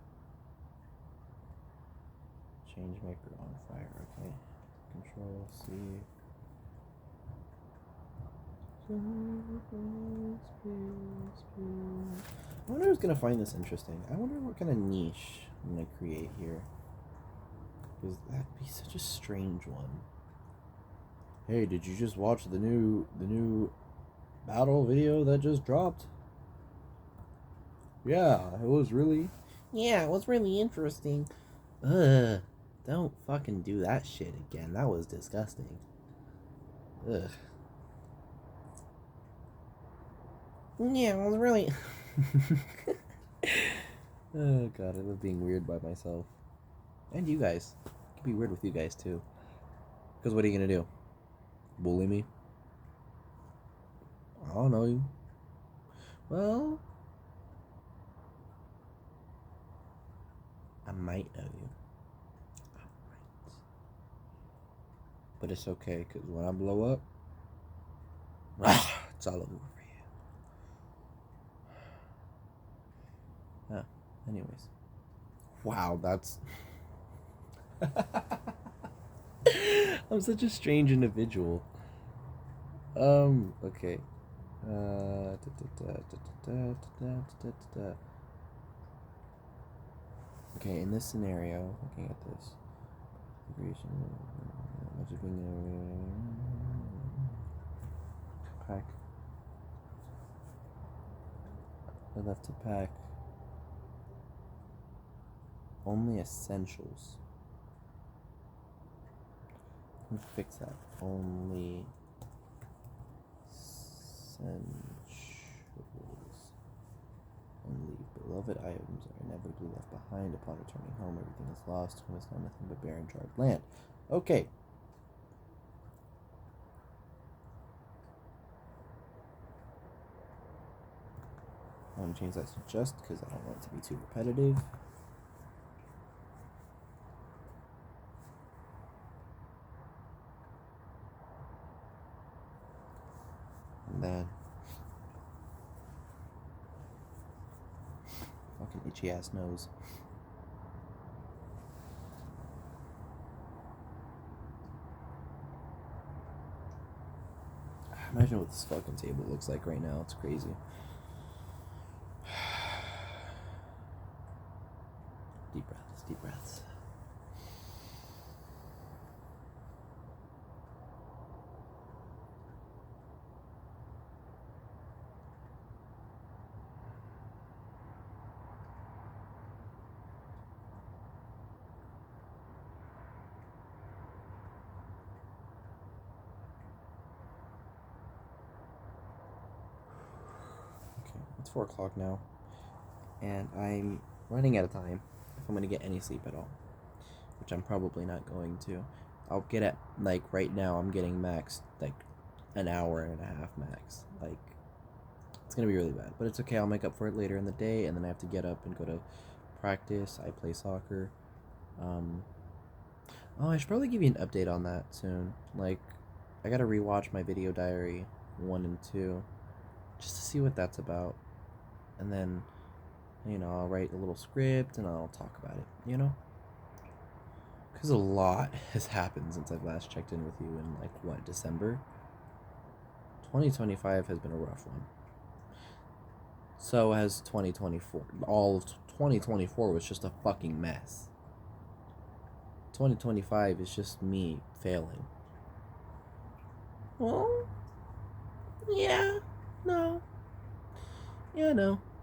Change maker on fire. Okay. Control C. I wonder who's gonna find this interesting. I wonder what kind of niche I'm gonna create here. Because that'd be such a strange one. Hey, did you just watch the new battle video that just dropped? Yeah, it was really interesting. Ugh, don't fucking do that shit again. That was disgusting. Ugh. Yeah, it was really. Oh god, I love being weird by myself. And you guys. It could be weird with you guys too. Because what are you gonna do? Bully me? I don't know you. Well, I might know you. I might. But it's okay, because when I blow up, it's all over for you. Ah, anyways. Wow, that's. I'm such a strange individual. Okay. Okay, in this scenario, looking at this, pack. I left to pack only essentials. Let me fix that. Only essentials. And leave. Beloved items are inevitably left behind upon returning home. Everything is lost. Home is now nothing but barren, charred land. Okay. I want to change that to just because I don't want it to be too repetitive. And then fucking itchy ass nose. Imagine what this fucking table looks like right now. It's crazy. Deep breaths, deep breaths. Okay, it's 4 o'clock now, and I'm running out of time if I'm going to get any sleep at all, which I'm probably not going to. I'll get at, like, right now I'm getting max, like, an hour and a half max. Like, it's going to be really bad, but it's okay. I'll make up for it later in the day, and then I have to get up and go to practice. I play soccer. Oh, I should probably give you an update on that soon. Like, I gotta rewatch my video diary 1 and 2 just to see what that's about. And then, I'll write a little script and I'll talk about it, Because a lot has happened since I've last checked in with you in, like, what, December? 2025 has been a rough one. So has 2024. All of 2024 was just a fucking mess. 2025 is just me failing. Well, yeah, no.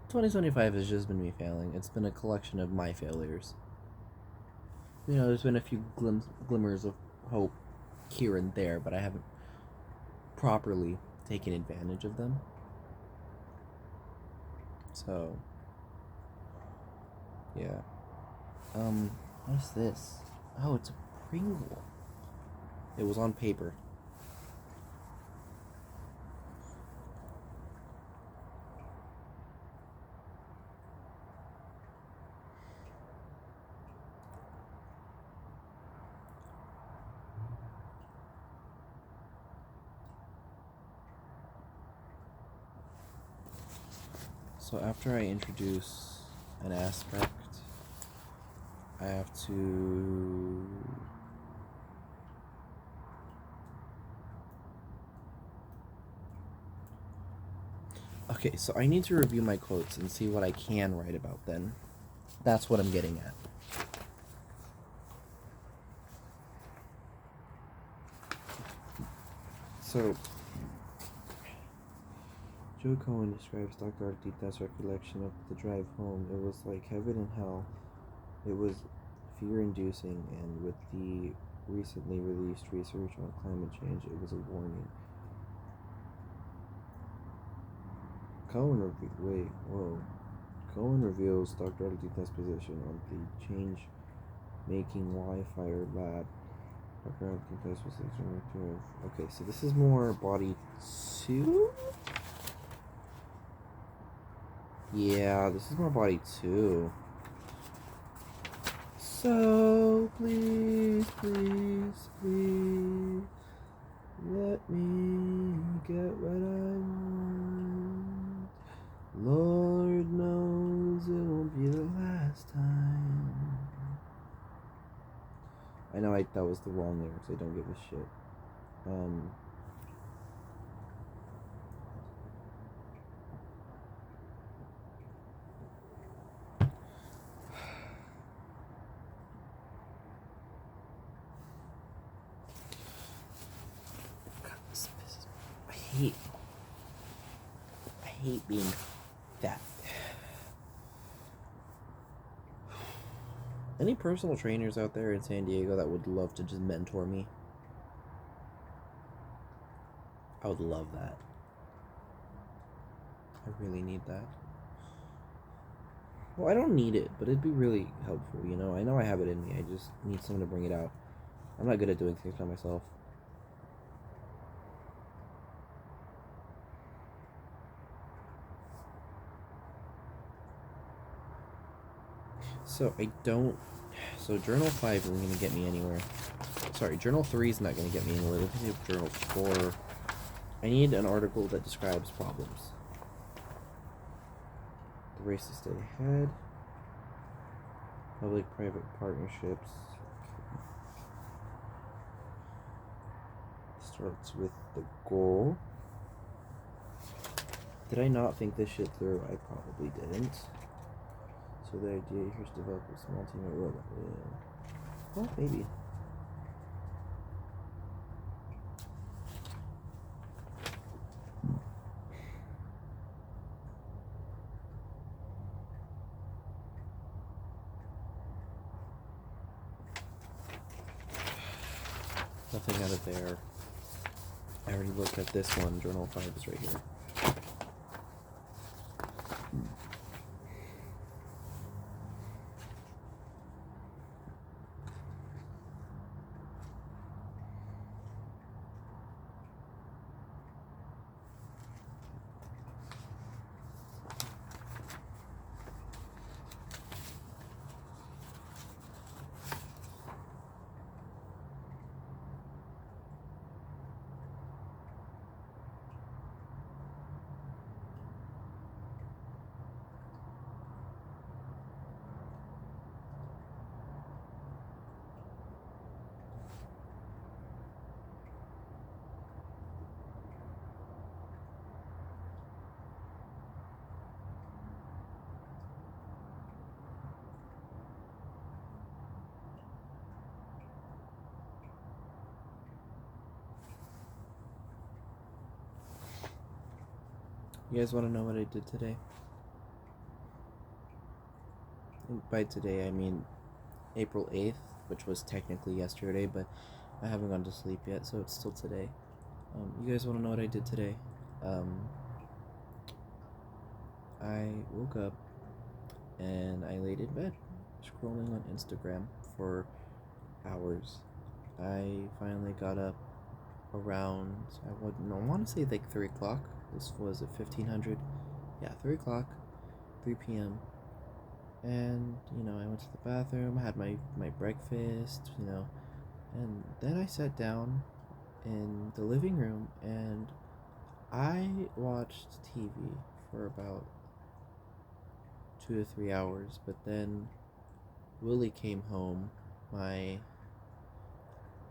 2025 has just been me failing. It's been a collection of my failures. There's been a few glimmers of hope here and there, but I haven't properly taken advantage of them. So, yeah. What's this? Oh, it's a Pringle. It was on paper. So after I introduce an aspect, I have to okay, so I need to review my quotes and see what I can write about then. That's what I'm getting at. So, Joe Cohen describes Dr. Ardita's recollection of the drive home. It was like heaven and hell. It was fear-inducing, and with the recently released research on climate change, it was a warning. Cohen reveals Dr. Ardita's position on the change-making Wi-Fi lab. Dr. Ardita's position. Okay, so this is more body 2? Yeah, this is more body 2. So, please, let me get what I want. Lord knows it won't be the last time. I know that was the wrong lyrics. I don't give a shit. hate I hate being fat. Any personal trainers out there in San Diego that would love to just mentor me? I would love that. I really need that. Well, I don't need it, but it'd be really helpful, you know? I know I have it in me, I just need someone to bring it out. I'm not good at doing things by myself. So, Journal 5 isn't going to get me anywhere. Sorry, Journal 3 is not going to get me anywhere. Let's see if Journal 4... I need an article that describes problems. The race to stay ahead. Public-private partnerships. Starts with the goal. Did I not think this shit through? I probably didn't. So the idea here's to develop a small team of well, maybe. Nothing out of there. I already looked at this one. Journal 5 is right here. You guys want to know what I did today? And by today, I mean April 8th, which was technically yesterday, but I haven't gone to sleep yet, so it's still today. You guys want to know what I did today? I woke up and I laid in bed, scrolling on Instagram for hours. I finally got up around, I want to say like 3 o'clock. This was at 1500. Yeah, 3 o'clock, 3 p.m. And, I went to the bathroom, had my breakfast, and then I sat down in the living room and I watched TV for about 2 to 3 hours, but then Willie came home, my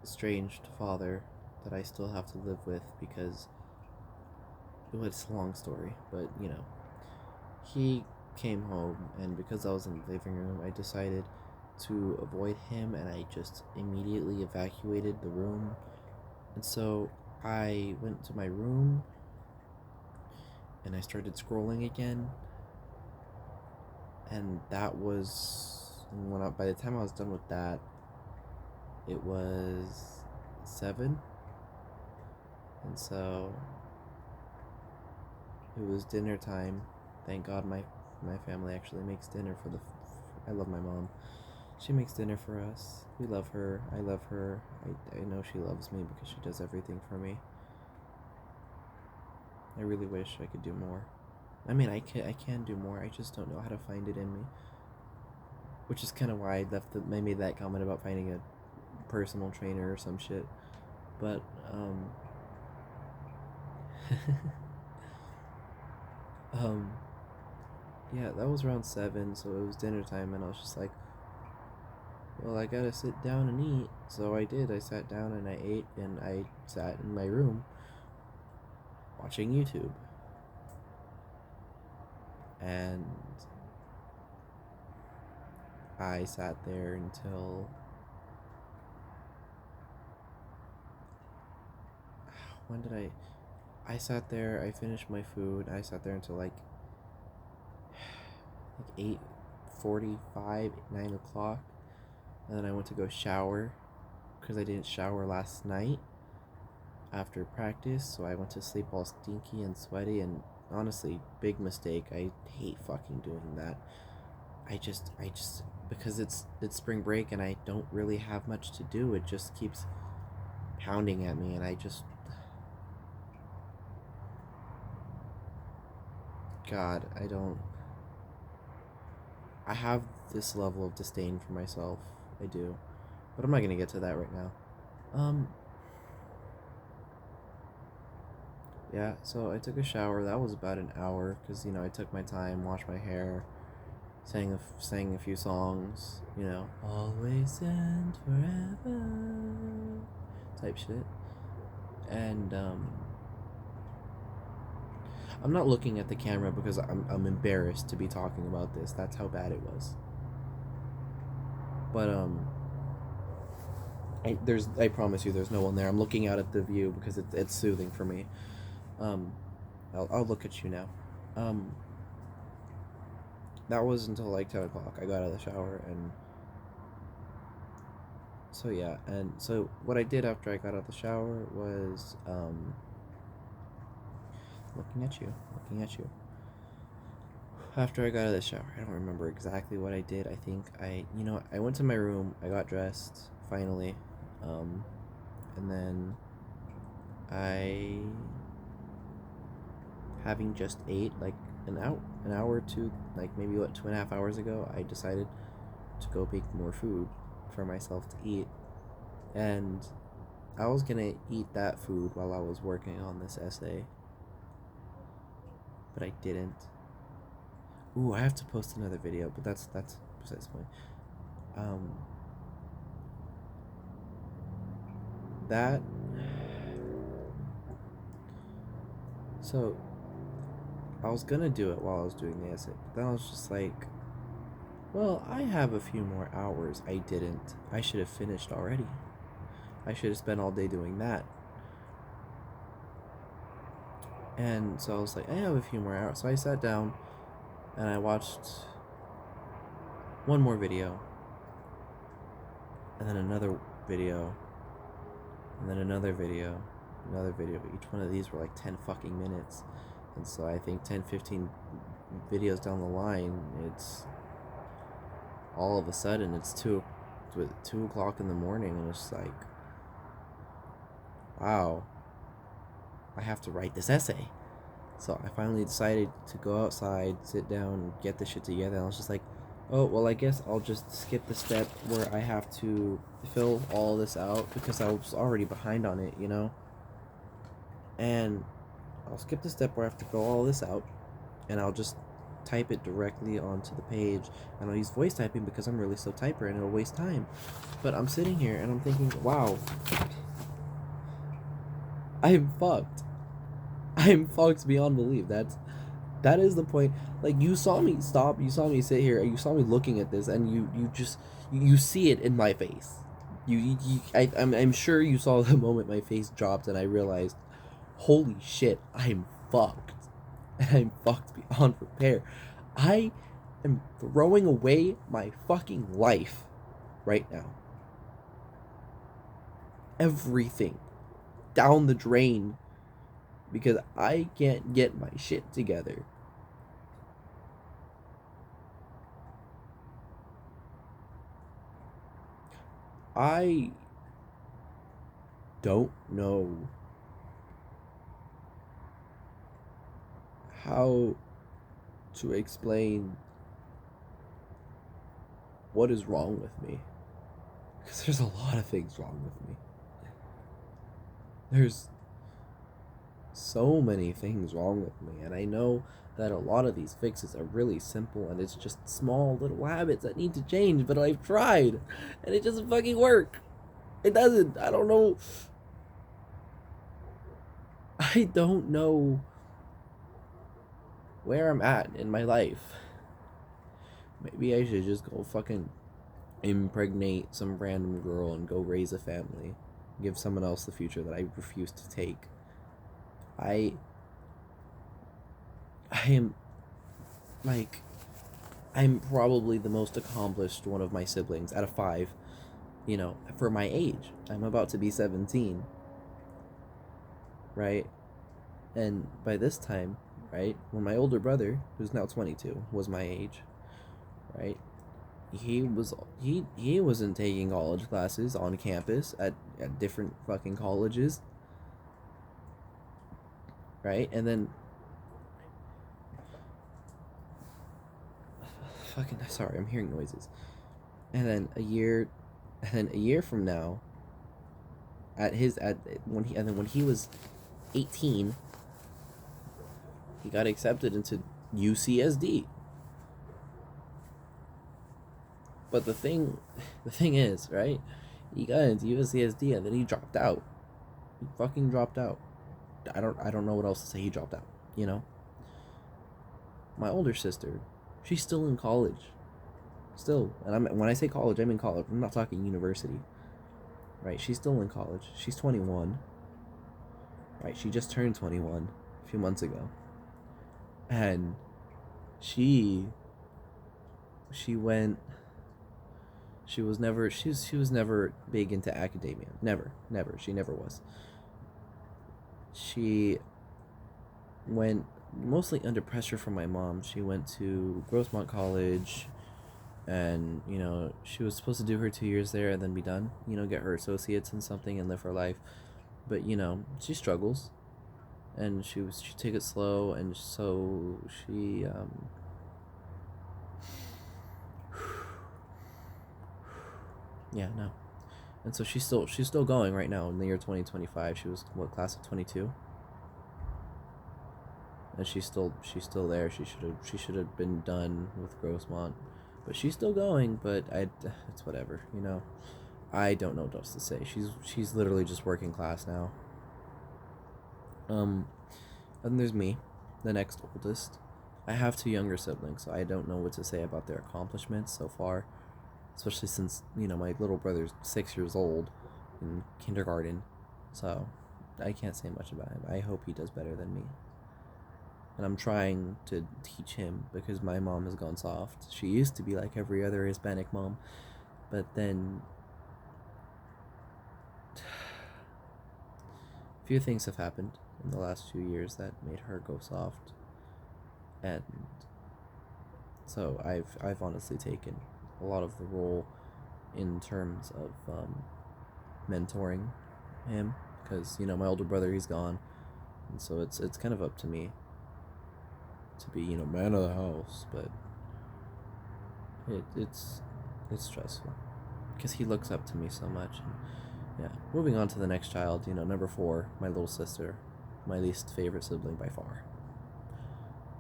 estranged father that I still have to live with because it's a long story, but he came home, and because I was in the living room, I decided to avoid him, and I just immediately evacuated the room. And so I went to my room and I started scrolling again, and that was by the time I was done with that, it was 7, and so it was dinner time. Thank God my family actually makes dinner I love my mom. She makes dinner for us. We love her. I love her. I know she loves me because she does everything for me. I really wish I could do more. I mean, I can do more. I just don't know how to find it in me. Which is kind of why I made that comment about finding a personal trainer or some shit. But, yeah, that was around 7, so it was dinner time, and I was just like, well, I gotta sit down and eat. So I did. I sat down and I ate, and I sat in my room watching YouTube. And I sat there until when did I I sat there, I finished my food, I sat there until like 8:45, 9 o'clock, and then I went to go shower because I didn't shower last night after practice, so I went to sleep all stinky and sweaty, and honestly, big mistake. I hate fucking doing that. I just because it's spring break and I don't really have much to do. It just keeps pounding at me, and I just, God, I don't. I have this level of disdain for myself. I do, but I'm not gonna get to that right now. Um, yeah. So I took a shower. That was about an hour because I took my time, washed my hair, sang a few songs. Always and forever type shit. And I'm not looking at the camera because I'm embarrassed to be talking about this. That's how bad it was. But I promise you there's no one there. I'm looking out at the view because it's soothing for me. Um, I'll look at you now. Um, that was until like 10 o'clock. I got out of the shower, and so yeah. And so what I did after I got out of the shower was looking at you, looking at you. After I got out of the shower, I don't remember exactly what I did. I think I went to my room. I got dressed finally, and then I, having just ate like an hour or two, like maybe what 2.5 hours ago, I decided to go bake more food for myself to eat, and I was gonna eat that food while I was working on this essay, but I didn't. Ooh, I have to post another video, but that's besides the point. Um, that so I was gonna do it while I was doing the essay, but then I was just like, well, I have a few more hours. I didn't. I should have finished already. I should have spent all day doing that. And so I was like, I have a few more hours. So I sat down and I watched one more video, and then another video, and then another video, another video. But each one of these were like 10 fucking minutes. And so I think 10, 15 videos down the line, it's all of a sudden it's 2 o'clock in the morning, and it's like, wow, I have to write this essay. So I finally decided to go outside, sit down, and get this shit together. And I was just like, oh, well, I guess I'll just skip the step where I have to fill all this out because I was already behind on it. And I'll skip the step where I have to fill all this out, and I'll just type it directly onto the page, and I'll use voice typing because I'm really slow typer and it'll waste time. But I'm sitting here and I'm thinking, wow, I'm fucked. I'm fucked beyond belief. That is the point. Like, you saw me stop, you saw me sit here, you saw me looking at this, and you just you see it in my face. I'm sure you saw the moment my face dropped and I realized, holy shit, I'm fucked. And I'm fucked beyond repair. I am throwing away my fucking life right now. Everything down the drain because I can't get my shit together. I don't know how to explain what is wrong with me. Because there's a lot of things wrong with me. There's so many things wrong with me, and I know that a lot of these fixes are really simple and it's just small little habits that need to change, but I've tried and it doesn't fucking work. It doesn't. I don't know. I don't know where I'm at in my life. Maybe I should just go fucking impregnate some random girl and go raise a family. Give someone else the future that I refuse to take. I I am like I'm probably the most accomplished one of my siblings out of five, for my age. I'm about to be 17, right? And by this time, right, when my older brother, who's now 22, was my age, right? He wasn't taking college classes on campus at different fucking colleges, right? And then fucking sorry, I'm hearing noises. And then a year from now, at when he and then when he was 18, he got accepted into UCSD. But the thing is, right? He got into UCSD and then he dropped out. He fucking dropped out. I don't know what else to say. He dropped out. You know. My older sister, she's still in college. Still, and when I say college, I'm in college. I'm not talking university. Right? She's still in college. She's 21. Right? She just turned 21 a few months ago, and she she went she was never big into academia. Never. She never was. She went mostly under pressure from my mom. She went to Grossmont College, and she was supposed to do her 2 years there and then be done. Get her associates in something and live her life. But she struggles, and she take it slow, and so she yeah, no. And so she's still going right now in the year 2025. She was what, class of 22? And she's still there. She should have been done with Grossmont. But she's still going, but it's whatever, I don't know what else to say. She's literally just working class now. Um and there's me, the next oldest. I have two younger siblings, so I don't know what to say about their accomplishments so far, especially since my little brother's 6 years old in kindergarten, so I can't say much about him. I hope he does better than me, and I'm trying to teach him because my mom has gone soft. She used to be like every other Hispanic mom, but then a few things have happened in the last 2 years that made her go soft, and so I've honestly taken a lot of the role in terms of mentoring him, because my older brother, he's gone, and so it's kind of up to me to be man of the house, but it's stressful because he looks up to me so much. And yeah, moving on to the next child, number 4, my little sister, my least favorite sibling by far.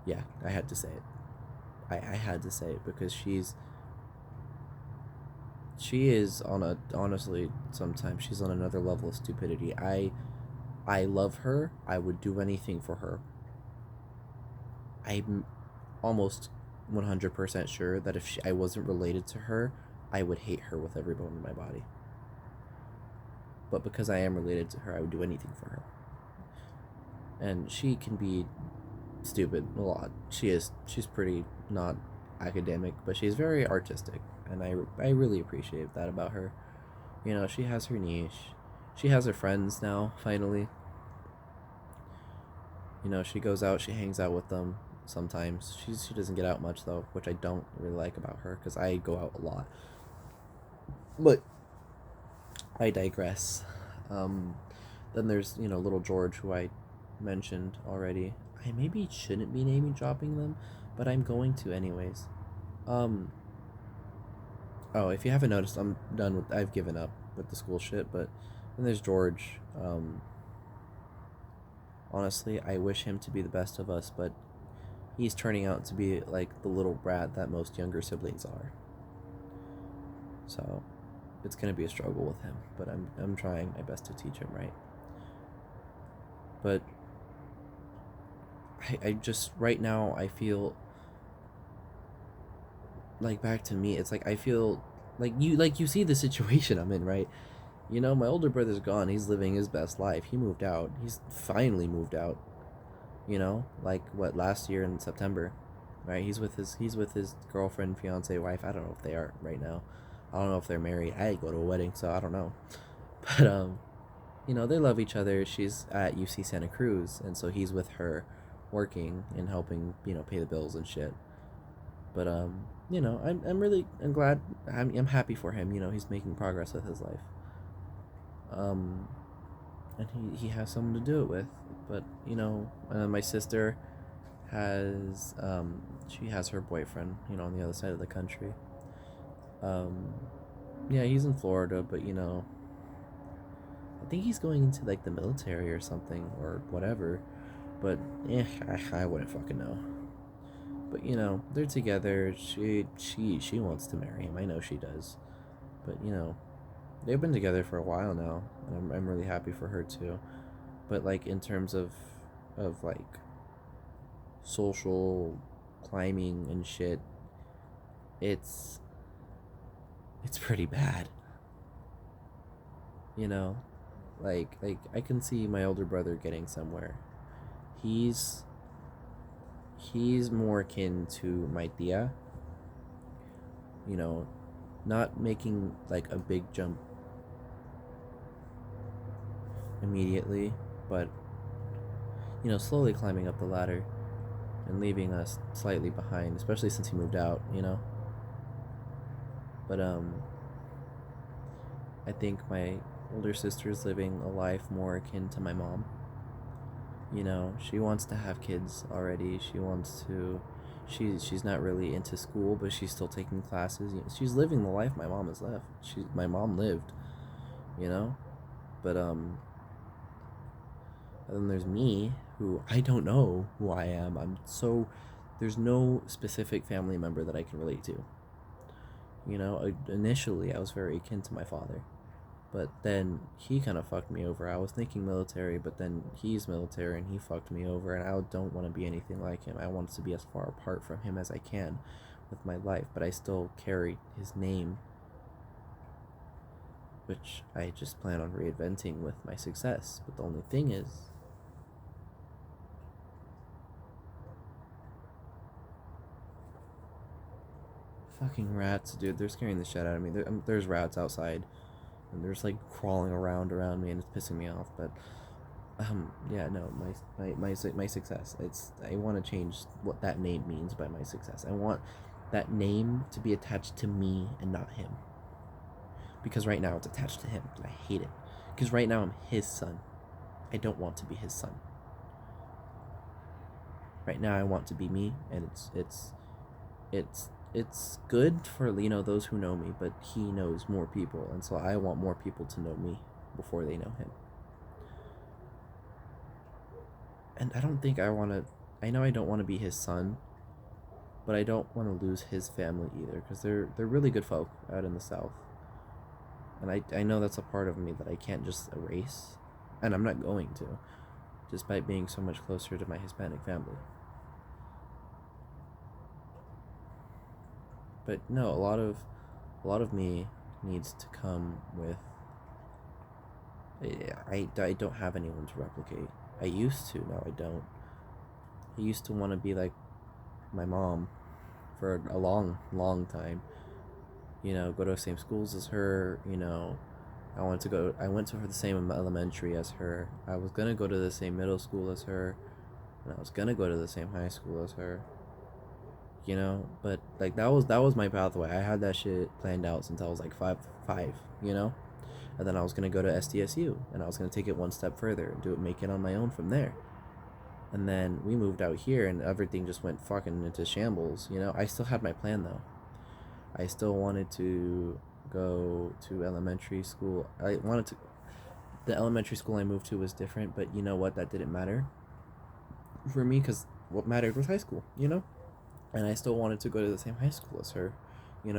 Yeah, I had to say it. I had to say it because she is honestly, sometimes she's on another level of stupidity. I love her. I would do anything for her. I'm almost 100% sure that if I wasn't related to her, I would hate her with every bone in my body. But because I am related to her, I would do anything for her. And she can be stupid a lot. She's pretty not academic, but she's very artistic, and I really appreciate that about her. She has her niche. She has her friends now, finally. She goes out, she hangs out with them sometimes. She doesn't get out much though, which I don't really like about her because I go out a lot. But I digress. Then there's little George, who I mentioned already. I maybe shouldn't be naming dropping them, but I'm going to anyways. Um. Oh, if you haven't noticed, I've given up with the school shit. But then there's George. Honestly, I wish him to be the best of us, but he's turning out to be like the little brat that most younger siblings are. So it's gonna be a struggle with him, but I'm trying my best to teach him right. But I just right now I feel like, back to me, it's like I feel like you see the situation I'm in, right? My older brother's gone. He's living his best life. He moved out. He's finally moved out. Like what, last year in September, right? He's with his girlfriend, fiance, wife. I don't know if they are right now. I don't know if they're married. I didn't go to a wedding, so I don't know. But they love each other. She's at UC Santa Cruz, and so he's with her, working and helping pay the bills and shit. But I'm glad. I'm happy for him. He's making progress with his life. Um, and he has someone to do it with. But my sister she has her boyfriend, on the other side of the country. Um, yeah, he's in Florida, but I think he's going into like the military or something or whatever. But I wouldn't fucking know. But they're together. She wants to marry him. I know she does. But they've been together for a while now, and I'm really happy for her too. But like in terms of like social climbing and shit, it's it's pretty bad. You know, like I can see my older brother getting somewhere. He's he's more akin to my tia. You know, not making like a big jump immediately, but slowly climbing up the ladder and leaving us slightly behind, especially since he moved out. But I think my older sister's living a life more akin to my mom. She wants to have kids already. She's not really into school, but she's still taking classes. She's living the life my mom has left. My mom lived, you know. But and then there's me, who I don't know who I am. There's no specific family member that I can relate to. Initially I was very akin to my father, but then he kind of fucked me over. I was thinking military, but then he's military and he fucked me over, and I don't want to be anything like him. I want to be as far apart from him as I can with my life, but I still carry his name, which I just plan on reinventing with my success. But the only thing is, fucking rats, dude, they're scaring the shit out of me. There's rats outside, and they're just like crawling around me, and it's pissing me off. But yeah, no, my success. I want to change what that name means by my success. I want that name to be attached to me and not him. Because right now it's attached to him, and I hate it. Because right now I'm his son. I don't want to be his son. Right now I want to be me, and it's good for those who know me, but he knows more people, and so I want more people to know me before they know him. And I don't think I want to. I know I don't want to be his son, but I don't want to lose his family either, because they're really good folk out in the south, and I know that's a part of me that I can't just erase, and I'm not going to, despite being so much closer to my Hispanic family. But no, a lot of me needs to come with. I don't have anyone to replicate. I used to, now I don't. I used to want to be like my mom for a long, long time. Go to the same schools as her. I went to the same elementary as her. I was gonna go to the same middle school as her, and I was gonna go to the same high school as her. But like that was my pathway. I had that shit planned out since I was like five. You know, and then I was gonna go to SDSU, and I was gonna take it one step further and make it on my own from there. And then we moved out here, and everything just went fucking into shambles. I still had my plan though. I still wanted to go to elementary school. I wanted to. The elementary school I moved to was different, but you know what? That didn't matter for me, because what mattered was high school. And I still wanted to go to the same high school as her.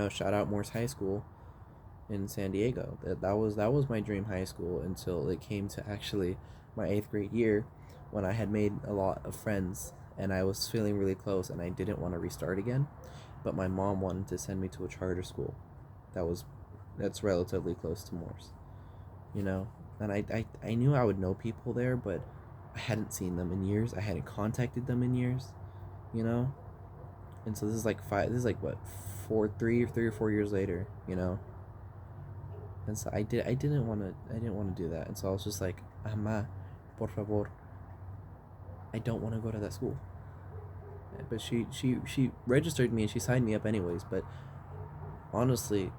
Shout out Morse High School in San Diego. That was my dream high school until it came to actually my 8th grade year, when I had made a lot of friends and I was feeling really close, and I didn't want to restart again. But my mom wanted to send me to a charter school that was that's relatively close to Morse. you know. And I knew I would know people there, but I hadn't seen them in years. I hadn't contacted them in years, you know. And so this is like five. This is like what, 3 or 4 years later, you know. And so I didn't want to do that. And so I was just like, ama, por favor, I don't want to go to that school. But she registered me and she signed me up anyways. But honestly,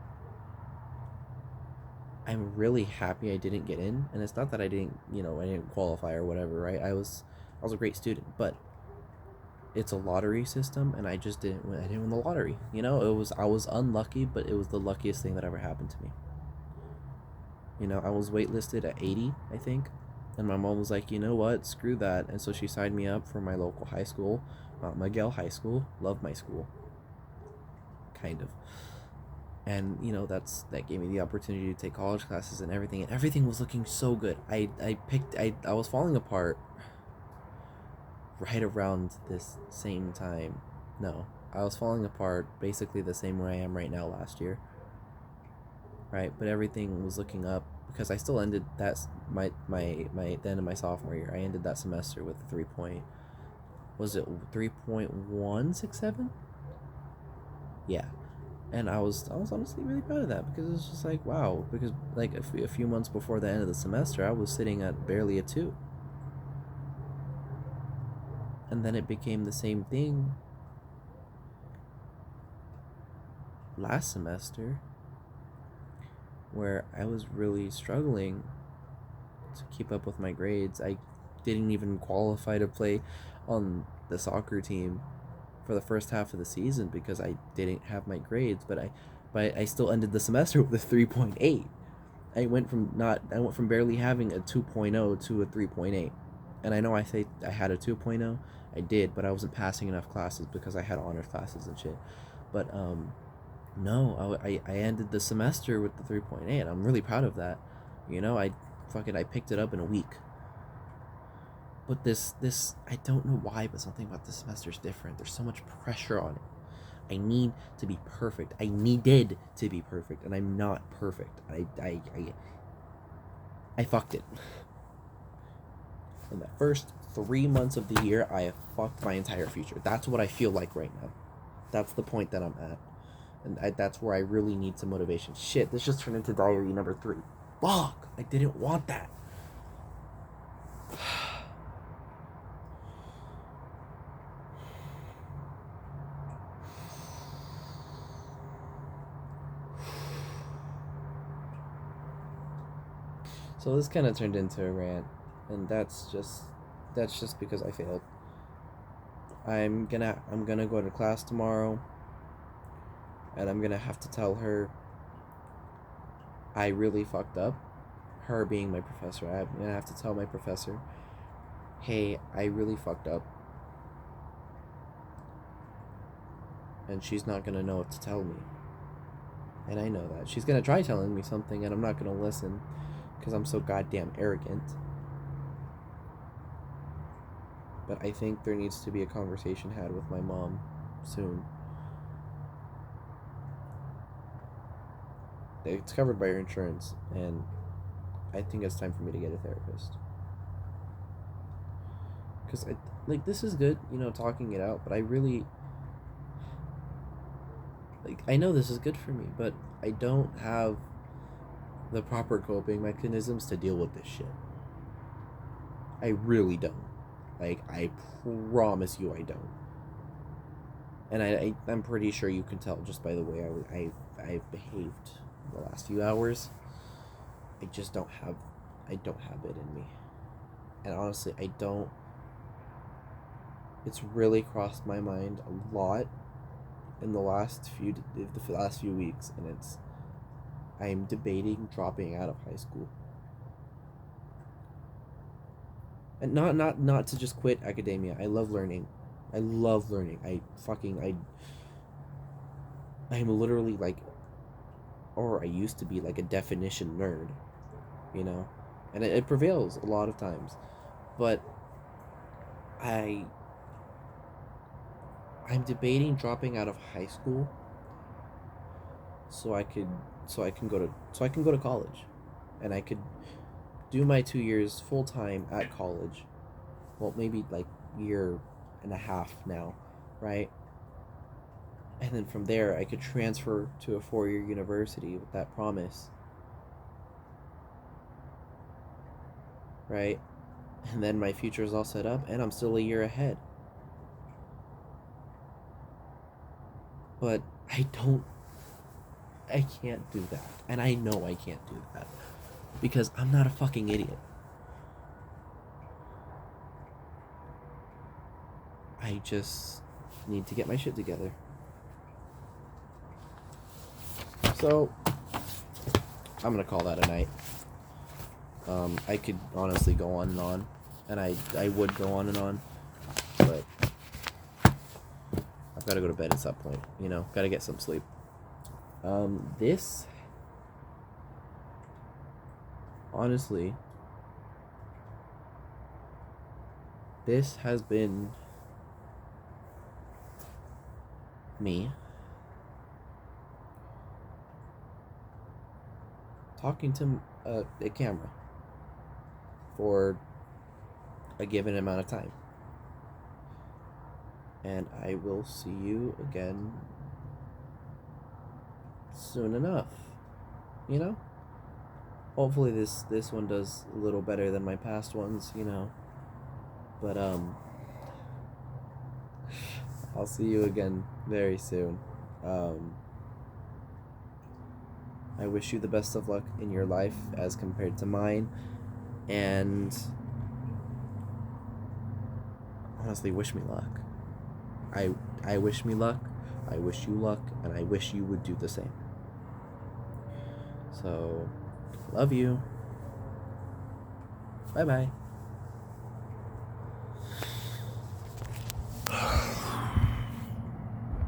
I'm really happy I didn't get in. And it's not that I didn't, I didn't qualify or whatever, right? I was a great student, but it's a lottery system, and I just didn't win. I didn't win the lottery. I was unlucky, but it was the luckiest thing that ever happened to me. I was waitlisted at 80, I think. And my mom was like, you know what, screw that. And so she signed me up for my local high school, Miguel High School. Love my school, kind of. And that gave me the opportunity to take college classes and everything. And everything was looking so good. I was falling apart right around this same time. No, I was falling apart basically the same way I am right now last year. Right, but everything was looking up because I still ended that my the end of my sophomore year. I ended that semester with 3 point, was it 3.167? Yeah, and I was honestly really proud of that because it's just like wow, because like a few months before the end of the semester I was sitting at barely a 2, and then it became the same thing last semester where I was really struggling to keep up with my grades. I didn't even qualify to play on the soccer team for the first half of the season because I didn't have my grades, but I still ended the semester with a 3.8. I went from barely having a 2.0 to a 3.8. And I know I say I had a 2.0, I did, but I wasn't passing enough classes because I had honors classes and shit. But no, I ended the semester with the 3.8. I'm really proud of that. I picked it up in a week. But this I don't know why, but something about this semester is different. There's so much pressure on it. I need to be perfect. I needed to be perfect, and I'm not perfect. I fucked it. In the first 3 months of the year, I have fucked my entire future. That's what I feel like right now. That's the point that I'm at. And that's where I really need some motivation. Shit, this just turned into diary number 3. Fuck! I didn't want that. So this kind of turned into a rant, and that's just because I failed. I'm gonna go to class tomorrow, and I'm gonna have to tell her I really fucked up. Her being my professor, I'm gonna have to tell my professor, hey, I really fucked up, and she's not gonna know what to tell me. And I know that she's gonna try telling me something, and I'm not gonna listen because I'm so goddamn arrogant. But I think there needs to be a conversation had with my mom soon. It's covered by your insurance, and I think it's time for me to get a therapist. Because this is good, talking it out, but I really I know this is good for me, but I don't have the proper coping mechanisms to deal with this shit. I really don't. I promise you I don't. And I'm pretty sure you can tell just by the way I've behaved the last few hours. I just I don't have it in me. And honestly, I don't. It's really crossed my mind a lot in the last few weeks, and I'm debating dropping out of high school. And not to just quit academia. I love learning. I love learning. I'm literally like, or I used to be like a definition nerd, you know, and it prevails a lot of times. But I I'm debating dropping out of high school so I can go to college. and I could do my 2 years full time at college. Well, maybe like year and a half now, right? And then from there, I could transfer to a 4 year university with that promise, right? And then my future is all set up, and I'm still a year ahead. But I can't do that. And I know I can't do that because I'm not a fucking idiot. I just need to get my shit together. So, I'm gonna call that a night. I could honestly go on and on, and I would go on and on, but I've got to go to bed at some point. Got to get some sleep. This, honestly, this has been me talking to a camera for a given amount of time. And I will see you again soon enough. Hopefully this one does a little better than my past ones, But I'll see you again very soon. I wish you the best of luck in your life as compared to mine, and honestly, wish me luck. I wish me luck, I wish you luck, and I wish you would do the same. So, love you. Bye bye.